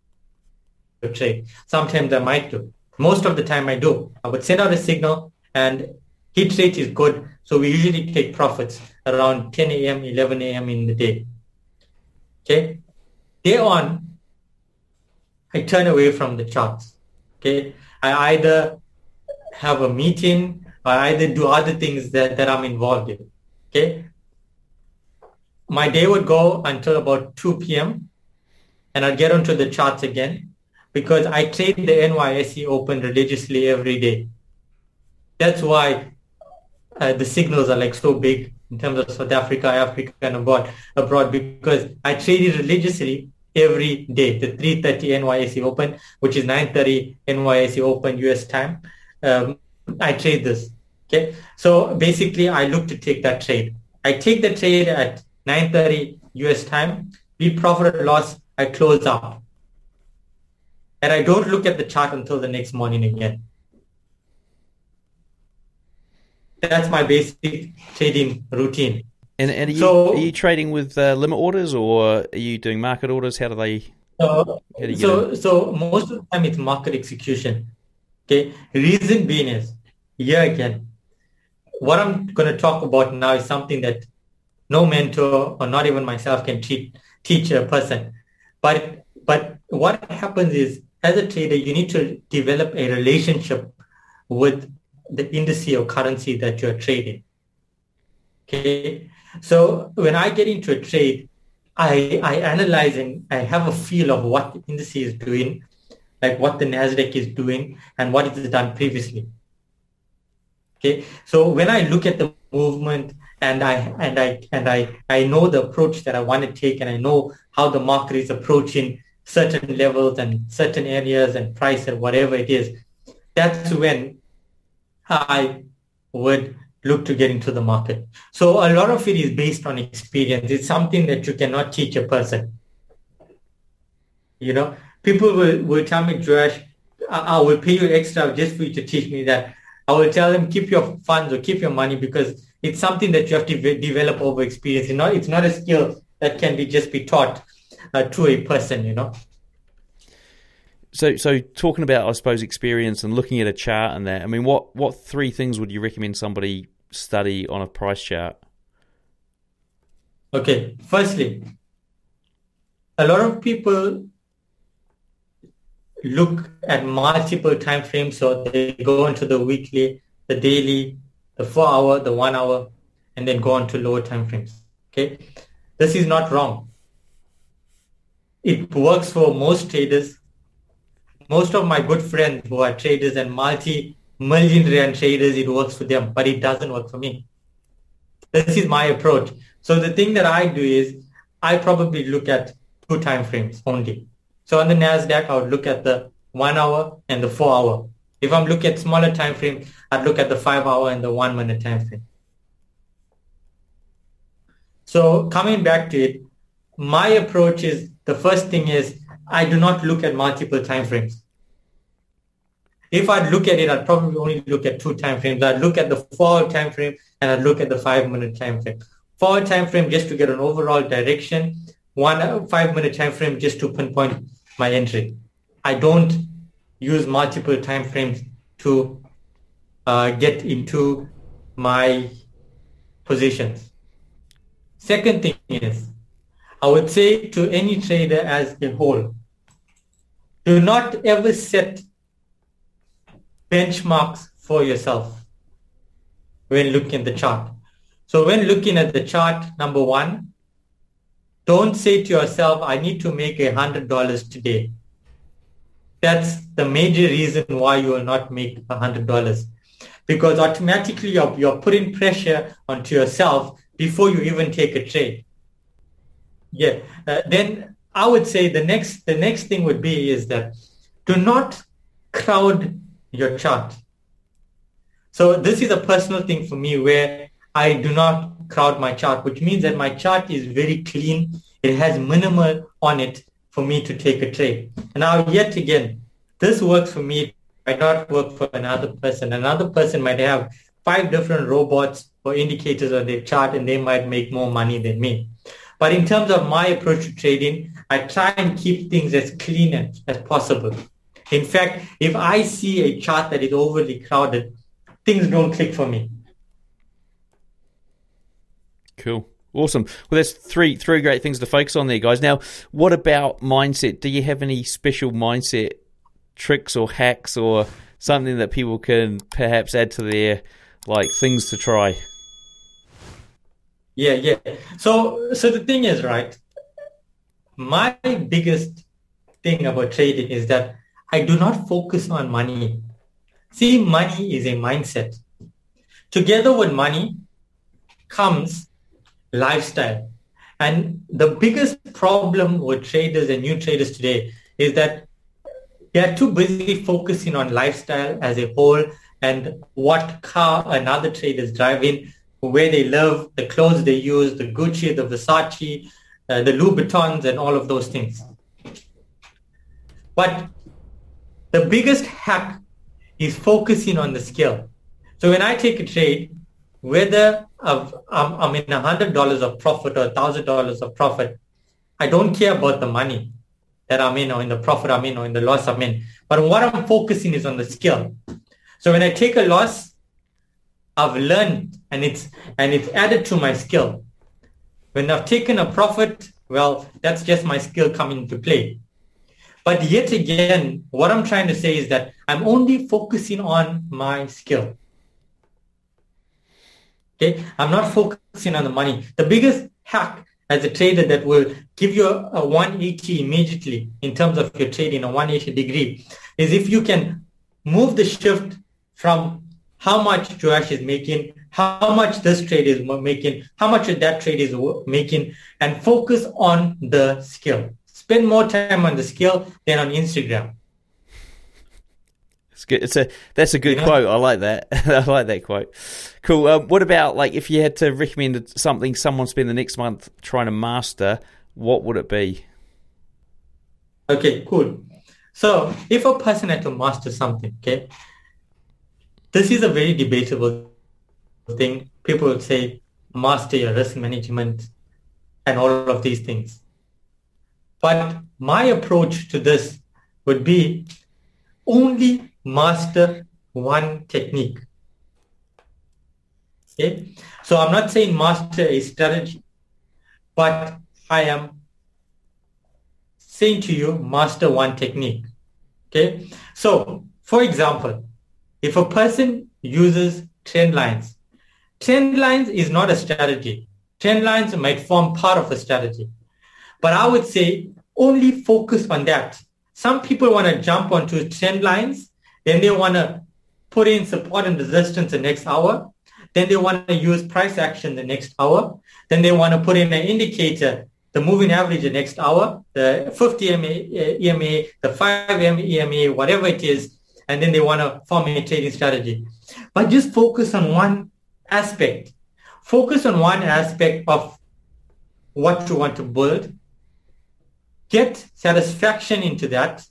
[SPEAKER 2] a trade. Sometimes I might do. Most of the time I do. I would send out a signal, and hit rate is good. So we usually take profits around 10 a.m., 11 a.m. in the day. Okay. Day on, I turn away from the charts. Okay. I either have a meeting or I either do other things that I'm involved in. Okay. My day would go until about 2 p.m. and I'd get onto the charts again, because I trade the NYSE Open religiously every day. That's why the signals are like so big in terms of South Africa, Africa, and abroad, because I trade it religiously every day. The 3:30 NYSE Open, which is 9:30 NYSE Open US time, I trade this. Okay, so basically, I look to take that trade. I take the trade at 9:30 US time. Be profit or loss, I close up, and I don't look at the chart until the next morning again. That's my basic trading routine.
[SPEAKER 1] And are you trading with limit orders, or are you doing market orders? How do they?
[SPEAKER 2] So most of the time it's market execution. Okay. Reason being is, here again, what I'm going to talk about now is something that no mentor or not even myself can teach a person. But what happens is, as a trader, you need to develop a relationship with the indice or currency that you're trading. Okay. So when I get into a trade, I analyze and I have a feel of what the indice is doing, like what the Nasdaq is doing and what it has done previously. Okay. So when I look at the movement and I know the approach that I want to take, and I know how the market is approaching certain levels and certain areas and price and whatever it is, that's when I would look to get into the market. So a lot of it is based on experience. It's something that you cannot teach a person. You know, people will tell me, Joash, I will pay you extra just for you to teach me that. I will tell them, keep your funds or keep your money, because it's something that you have to develop over experience. You know, it's not a skill that can just be taught to a person, you know.
[SPEAKER 1] So talking about, I suppose, experience and looking at a chart and that, I mean, what three things would you recommend somebody study on a price chart?
[SPEAKER 2] Okay, firstly, a lot of people look at multiple time frames, so they go into the weekly, the daily, the 4 hour, the 1 hour, and then go on to lower time frames. Okay, this is not wrong. It works for most traders. Most of my good friends who are traders and multi-million rand traders, it works for them, but it doesn't work for me. This is my approach. So the thing that I do is I probably look at 2 time frames only. So on the Nasdaq, I would look at the 1 hour and the 4 hour. If I'm looking at smaller time frame, I'd look at the 5 hour and the 1 minute time frame. So coming back to it, my approach is, the first thing is I do not look at multiple time frames. If I'd look at it, I'd probably only look at 2 time frames. I'd look at the forward time frame and I'd look at the 5-minute time frame. Forward time frame just to get an overall direction, 5-minute time frame just to pinpoint my entry. I don't use multiple time frames to get into my positions. Second thing is, I would say to any trader as a whole, do not ever set benchmarks for yourself when looking at the chart. So when looking at the chart, number one, don't say to yourself, I need to make $100 today. That's the major reason why you will not make $100, because automatically you're putting pressure onto yourself before you even take a trade. Then I would say the next thing would be is that do not crowd your chart. So this is a personal thing for me where I do not crowd my chart, which means that my chart is very clean. It has minimal on it for me to take a trade. And now yet again, this works for me. It might not work for another person. Another person might have 5 different robots or indicators on their chart and they might make more money than me. But in terms of my approach to trading, I try and keep things as clean as possible. In fact, if I see a chart that is overly crowded, things don't click for me.
[SPEAKER 1] Cool. Awesome. Well, there's three great things to focus on there, guys. Now, what about mindset? Do you have any special mindset tricks or hacks or something that people can perhaps add to their things to try?
[SPEAKER 2] Yeah. So the thing is, right, my biggest thing about trading is that I do not focus on money. See, money is a mindset. Together with money comes lifestyle. And the biggest problem with traders and new traders today is that they are too busy focusing on lifestyle as a whole and what car another trader is driving, where they live, the clothes they use, the Gucci, the Versace, the Louis Vuittons, and all of those things. But the biggest hack is focusing on the skill. So when I take a trade, whether I'm in $100 of profit or $1,000 of profit, I don't care about the money that I'm in or in the profit I'm in or in the loss I'm in. But what I'm focusing is on the skill. So when I take a loss, I've learned and it's added to my skill. When I've taken a profit, well, that's just my skill coming into play. But yet again, what I'm trying to say is that I'm only focusing on my skill. Okay, I'm not focusing on the money. The biggest hack as a trader that will give you a 180 immediately in terms of your trading, a 180 degree, is if you can move the shift from how much Joash is making, how much this trade is making, how much that trade is making, and focus on the skill. Spend more time on the skill than on Instagram.
[SPEAKER 1] It's good. That's a good quote. I like that. I like that quote. Cool. What about if you had to recommend something someone spend the next month trying to master, what would it be?
[SPEAKER 2] Okay, cool. So if a person had to master something, okay, this is a very debatable thing. People would say master your risk management and all of these things. But my approach to this would be only master one technique. Okay? So I'm not saying master a strategy, but I am saying to you, master one technique. Okay? So, for example, if a person uses trend lines is not a strategy. Trend lines might form part of a strategy. But I would say only focus on that. Some people want to jump onto trend lines, then they want to put in support and resistance the next hour, then they want to use price action the next hour, then they want to put in an indicator, the moving average the next hour, the 50 EMA, the 5 EMA, whatever it is, and then they want to form a trading strategy. But just focus on one aspect. Focus on one aspect of what you want to build. get satisfaction into that,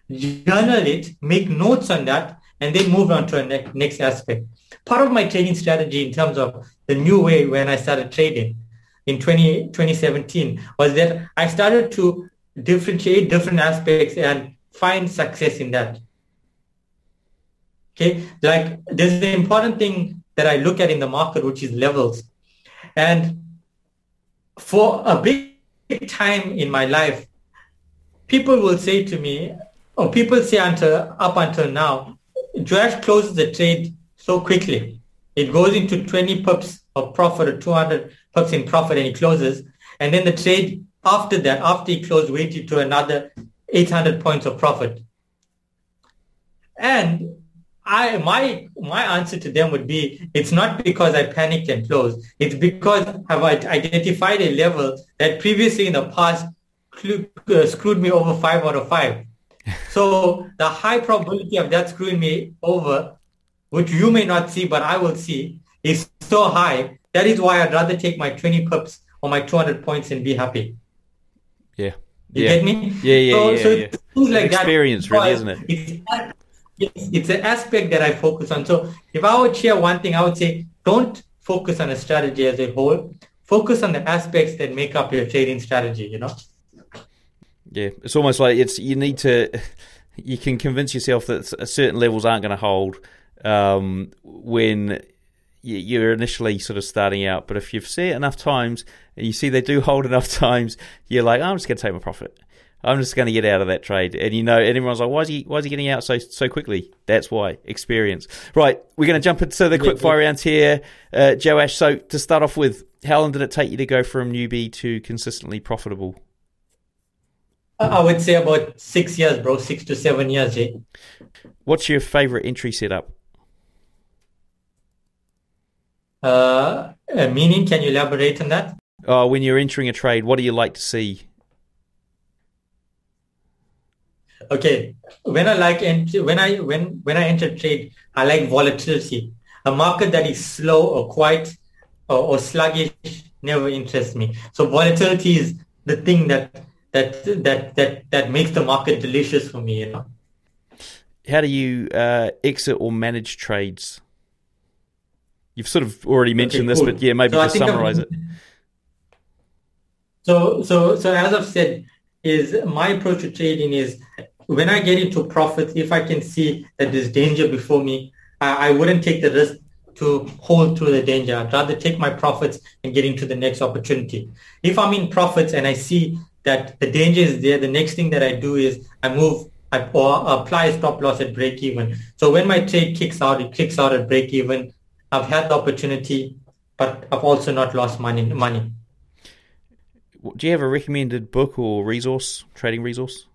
[SPEAKER 2] journal it, make notes on that, and then move on to a next aspect. Part of my trading strategy in terms of the new way when I started trading in 2017 was that I started to differentiate different aspects and find success in that. Okay, like there's the important thing that I look at in the market, which is levels. And for a big time in my life, people will say to me, or people say up until now, Joash closes the trade so quickly. It goes into 20 pips of profit or 200 pips in profit and he closes. And then the trade after that, after he closed, waited to another 800 points of profit. And my answer to them would be, it's not because I panicked and closed. It's because I've identified a level that previously in the past screwed me over 5 out of 5. So the high probability of that screwing me over, which you may not see, but I will see, is so high. That is why I'd rather take my 20 pips or my 200 points and be happy.
[SPEAKER 1] Yeah.
[SPEAKER 2] You get me?
[SPEAKER 1] Yeah.
[SPEAKER 2] So it's things like
[SPEAKER 1] experience,
[SPEAKER 2] that.
[SPEAKER 1] Really, isn't it?
[SPEAKER 2] It's an aspect that I focus on. So if I would share one thing, I would say, don't focus on a strategy as a whole. Focus on the aspects that make up your trading strategy,
[SPEAKER 1] Yeah, it's almost like you can convince yourself that certain levels aren't going to hold when you're initially sort of starting out. But if you've seen it enough times and you see they do hold enough times, you're like, I'm just going to take my profit. I'm just going to get out of that trade. And and everyone's like, why is he getting out so quickly? That's why. Experience. Right, we're going to jump into the quick fire rounds here, Joash. So to start off with, how long did it take you to go from newbie to consistently profitable?
[SPEAKER 2] I would say about 6 years, bro. 6 to 7 years, Jay.
[SPEAKER 1] What's your favorite entry setup?
[SPEAKER 2] Meaning, can you elaborate on that?
[SPEAKER 1] When you're entering a trade, what do you like to see?
[SPEAKER 2] Okay, when I enter trade, I like volatility. A market that is slow or quiet or sluggish never interests me. So volatility is the thing that makes the market delicious for me.
[SPEAKER 1] How do you exit or manage trades? You've sort of already mentioned this, but yeah, maybe just summarize it.
[SPEAKER 2] So as I've said, is my approach to trading is when I get into profits, if I can see that there's danger before me, I wouldn't take the risk to hold through the danger. I'd rather take my profits and get into the next opportunity. If I'm in profits and I see that the danger is there, the next thing that I do is I apply a stop loss at break even. So when my trade kicks out, it kicks out at break even. I've had the opportunity, but I've also not lost money.
[SPEAKER 1] Do you have a recommended book or trading resource?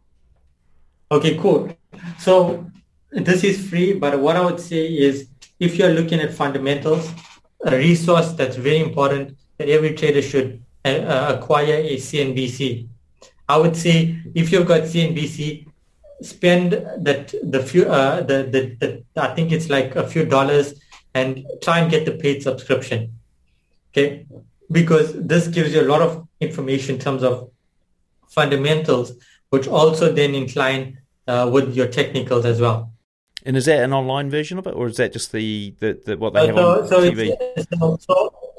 [SPEAKER 2] Okay, cool. So this is free, but what I would say is if you're looking at fundamentals, a resource that's very important that every trader should acquire is CNBC. I would say if you've got CNBC, spend I think it's like a few dollars and try and get the paid subscription. Okay, because this gives you a lot of information in terms of fundamentals, which also then incline with your technicals as well.
[SPEAKER 1] And is that an online version of it, or is that just the what they have on TV?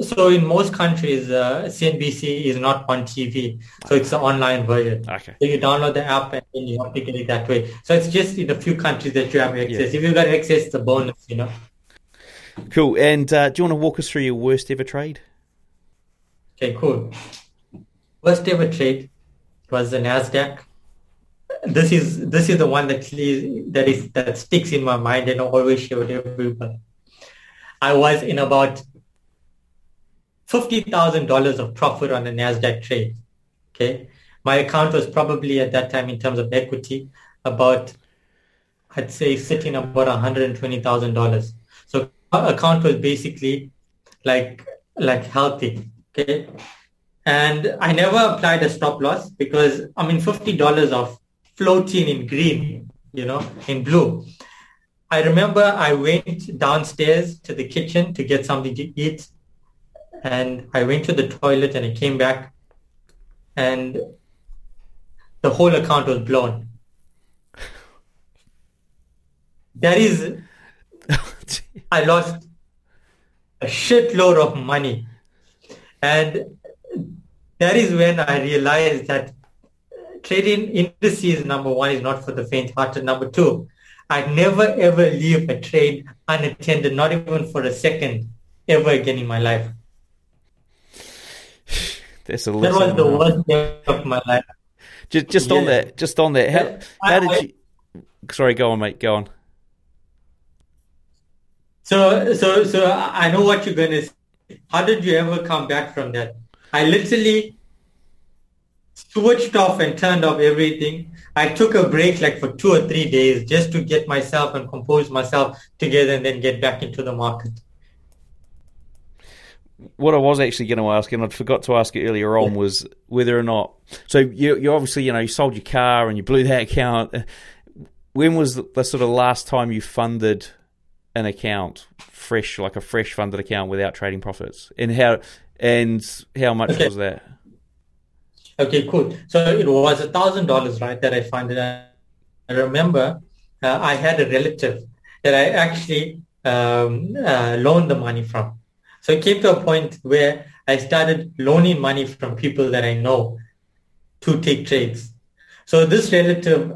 [SPEAKER 2] So in most countries, CNBC is not on TV, so it's an online version.
[SPEAKER 1] Okay.
[SPEAKER 2] So you download the app and then you have to get it that way. So it's just in a few countries that you have access. If you've got access, it's a bonus,
[SPEAKER 1] Cool. And do you want to walk us through your worst ever trade?
[SPEAKER 2] Okay, cool. Worst ever trade was the Nasdaq. This is the one that sticks in my mind and I always share with everybody. I was in about $50,000 of profit on the Nasdaq trade. Okay, my account was probably at that time in terms of equity about, I'd say, sitting about $120,000. So our account was basically like healthy. Okay, and I never applied a stop loss because $50 of floating in green, in blue. I remember I went downstairs to the kitchen to get something to eat, and I went to the toilet and I came back, and the whole account was blown. That is, I lost a shitload of money. And that is when I realized that trading indices, number one, is not for the faint-hearted. Number two, I'd never ever leave a trade unattended, not even for a second, ever again in my life.
[SPEAKER 1] That's a
[SPEAKER 2] that was the worst day of my life.
[SPEAKER 1] Just on that. How did you? Sorry, go on, mate. Go on.
[SPEAKER 2] So I know what you're gonna say. How did you ever come back from that? I literally switched off and turned off everything. I took a break like for 2 or 3 days just to get myself and compose myself together and then get back into the market.
[SPEAKER 1] What I was actually going to ask, and I forgot to ask it earlier on, was whether or not... So you obviously, you sold your car and you blew that account. When was the sort of last time you funded an account, like a fresh funded account without trading profits? And how much was that?
[SPEAKER 2] Okay, cool. So it was $1,000, right, that I funded. I remember I had a relative that I actually loaned the money from. So it came to a point where I started loaning money from people that I know to take trades. So this relative,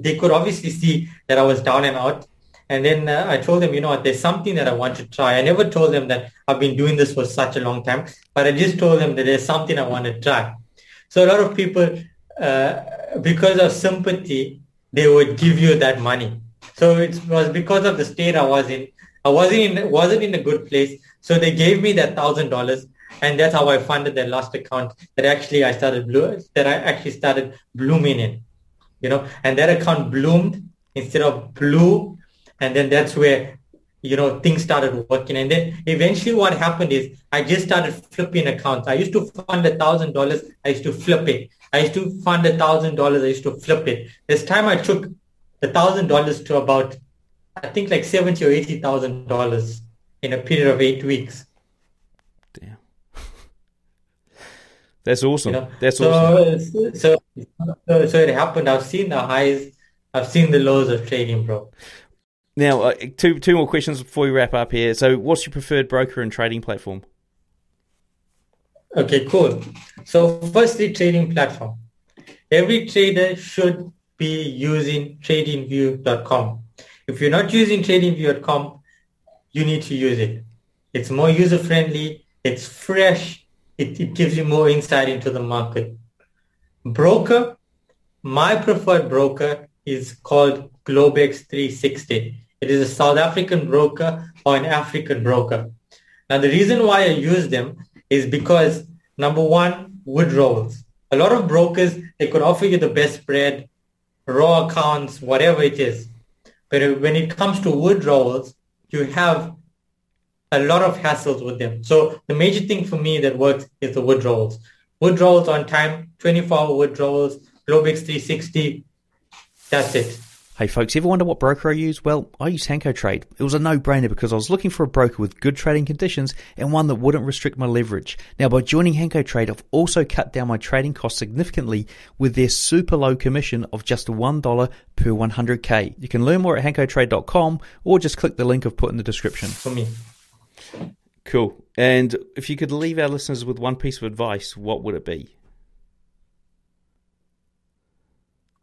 [SPEAKER 2] they could obviously see that I was down and out. And then I told them, there's something that I want to try. I never told them that I've been doing this for such a long time, but I just told them that there's something I want to try. So a lot of people, because of sympathy, they would give you that money. So it was because of the state I was in. I wasn't in a good place. So they gave me that $1,000, and that's how I funded that last account that I actually started blooming in, and that account bloomed instead of blew. And then that's where, things started working. And then eventually what happened is I just started flipping accounts. I used to fund $1,000. I used to flip it. I used to fund $1,000. I used to flip it. This time I took $1,000 to about, I think like $70,000 or $80,000 in a period of 8 weeks.
[SPEAKER 1] Damn. That's awesome. Awesome.
[SPEAKER 2] So it happened. I've seen the highs. I've seen the lows of trading, bro.
[SPEAKER 1] Now, two more questions before we wrap up here. So what's your preferred broker and trading platform?
[SPEAKER 2] Okay, cool. So firstly, trading platform. Every trader should be using tradingview.com. If you're not using tradingview.com, you need to use it. It's more user-friendly. It's fresh. It gives you more insight into the market. Broker, my preferred broker is called Globex 360. It is a South African broker or an African broker. Now, the reason why I use them is because, number one, wood rolls. A lot of brokers, they could offer you the best spread, raw accounts, whatever it is. But when it comes to wood rolls, you have a lot of hassles with them. So the major thing for me that works is the wood rolls. Wood rolls on time, 24-hour wood rolls, Globex 360. That's it.
[SPEAKER 1] Hey folks, ever wonder what broker I use? Well, I use Hanko Trade. It was a no-brainer because I was looking for a broker with good trading conditions and one that wouldn't restrict my leverage. Now, by joining Hanko Trade, I've also cut down my trading costs significantly with their super low commission of just $1 per 100K. You can learn more at hankotrade.com or just click the link I've put in the description.
[SPEAKER 2] For me.
[SPEAKER 1] Cool. And if you could leave our listeners with one piece of advice, what would it be?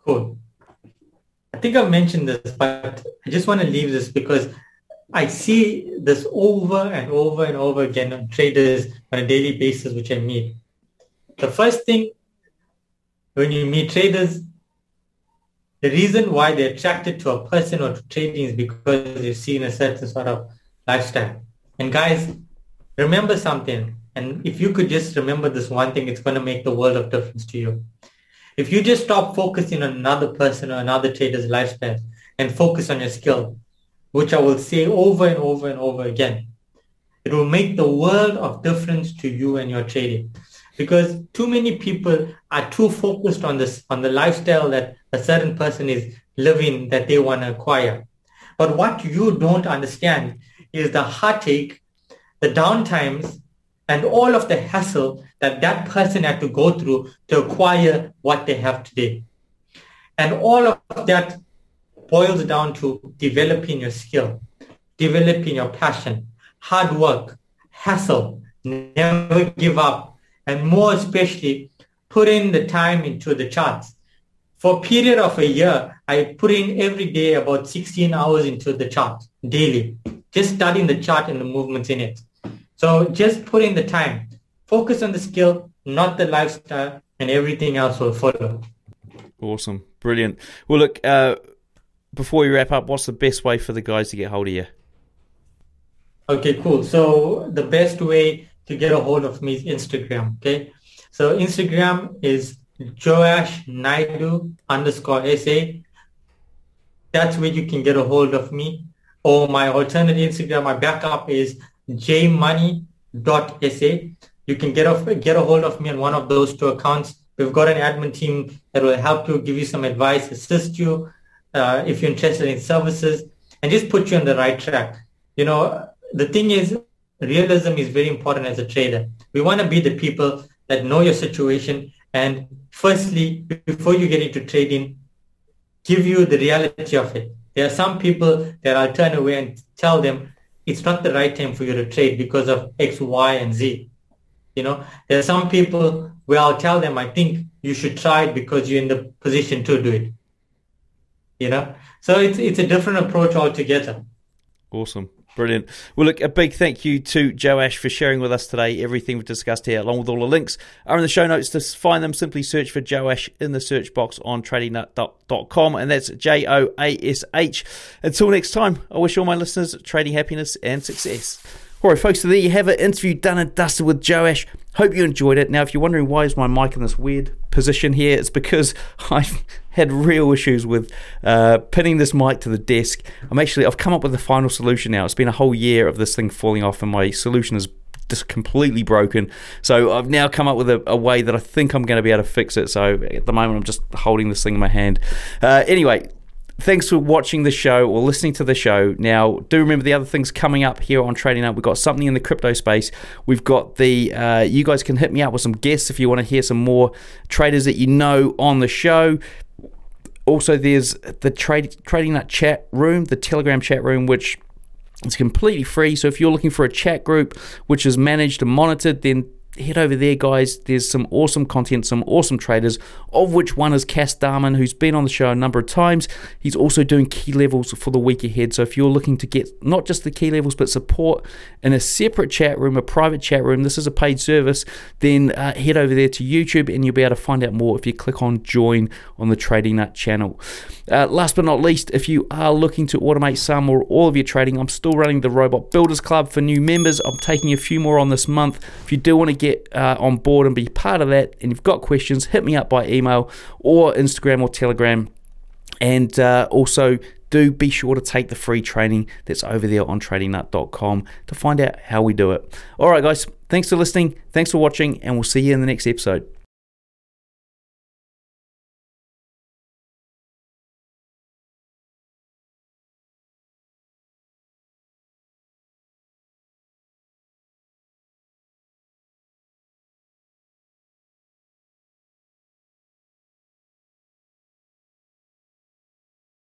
[SPEAKER 2] Cool. I think I've mentioned this, but I just want to leave this because I see this over and over and over again on traders on a daily basis, which I meet. The first thing, when you meet traders, the reason why they're attracted to a person or to trading is because they've seen a certain sort of lifestyle. And guys, remember something. And if you could just remember this one thing, it's going to make the world of difference to you. If you just stop focusing on another person or another trader's lifestyle and focus on your skill, which I will say over and over and over again, it will make the world of difference to you and your trading. Because too many people are too focused on the lifestyle that a certain person is living that they want to acquire. But what you don't understand is the heartache, the downtimes, and all of the hassle that that person had to go through to acquire what they have today. And all of that boils down to developing your skill, developing your passion, hard work, hassle, never give up, and more especially, put in the time into the charts. For a period of a year, I put in every day about 16 hours into the chart daily, just studying the chart and the movements in it. So just put in the time, focus on the skill, not the lifestyle, and everything else will follow.
[SPEAKER 1] Awesome. Brilliant. Well, look, before we wrap up, what's the best way for the guys to get hold of you?
[SPEAKER 2] Okay, cool. So the best way to get a hold of me is Instagram, okay? So Instagram is Joash Naidoo _SA. That's where you can get a hold of me. Or my alternate Instagram, my backup is jmoney.sa. You can get a hold of me on one of those two accounts. We've got an admin team that will help you, give you some advice, assist you if you're interested in services, and just put you on the right track. You know, the thing is, realism is very important as a trader. We want to be the people that know your situation, and firstly, before you get into trading, give you the reality of it. There are some people that I'll turn away and tell them it's not the right time for you to trade because of X, Y, and Z. You know, there are some people where I'll tell them, I think you should try it because you're in the position to do it. You know, so it's a different approach altogether.
[SPEAKER 1] Awesome. Brilliant. Well, look, a big thank you to Joash for sharing with us today. Everything we've discussed here, along with all the links, are in the show notes. To find them, simply search for Joash in the search box on tradingnut.com, and that's JOASH. Until next time, I wish all my listeners trading happiness and success. All right, folks, so there you have it. Interview done and dusted with Joash. Hope you enjoyed it. Now, if you're wondering why is my mic in this weird position here, it's because I've had real issues with pinning this mic to the desk. I've come up with the final solution now. It's been a whole year of this thing falling off, and my solution is just completely broken. So I've now come up with a way that I think I'm going to be able to fix it. So at the moment, I'm just holding this thing in my hand. Anyway, thanks for watching the show or listening to the show. Now, do remember the other things coming up here on Trading Up. We've got something in the crypto space. We've got the, you guys can hit me up with some guests if you want to hear some more traders that you know on the show. Also, there's the Trading Nut chat room, the Telegram chat room, which is completely free. So if you're looking for a chat group which is managed and monitored, then head over there, guys. There's some awesome content, some awesome traders, of which one is Cass Darman, who's been on the show a number of times. He's also doing key levels for the week ahead. So if you're looking to get not just the key levels, but support in a separate chat room, a private chat room, this is a paid service, then head over there to YouTube and you'll be able to find out more if you click on join on the Trading Nut channel. Last but not least, if you are looking to automate some or all of your trading, I'm still running the Robot Builders Club for new members. I'm taking a few more on this month. If you do want to get on board and be part of that, and you've got questions, hit me up by email or Instagram or Telegram. And also do be sure to take the free training that's over there on tradingnut.com to find out how we do it. All right, guys, thanks for listening, thanks for watching, and we'll see you in the next episode.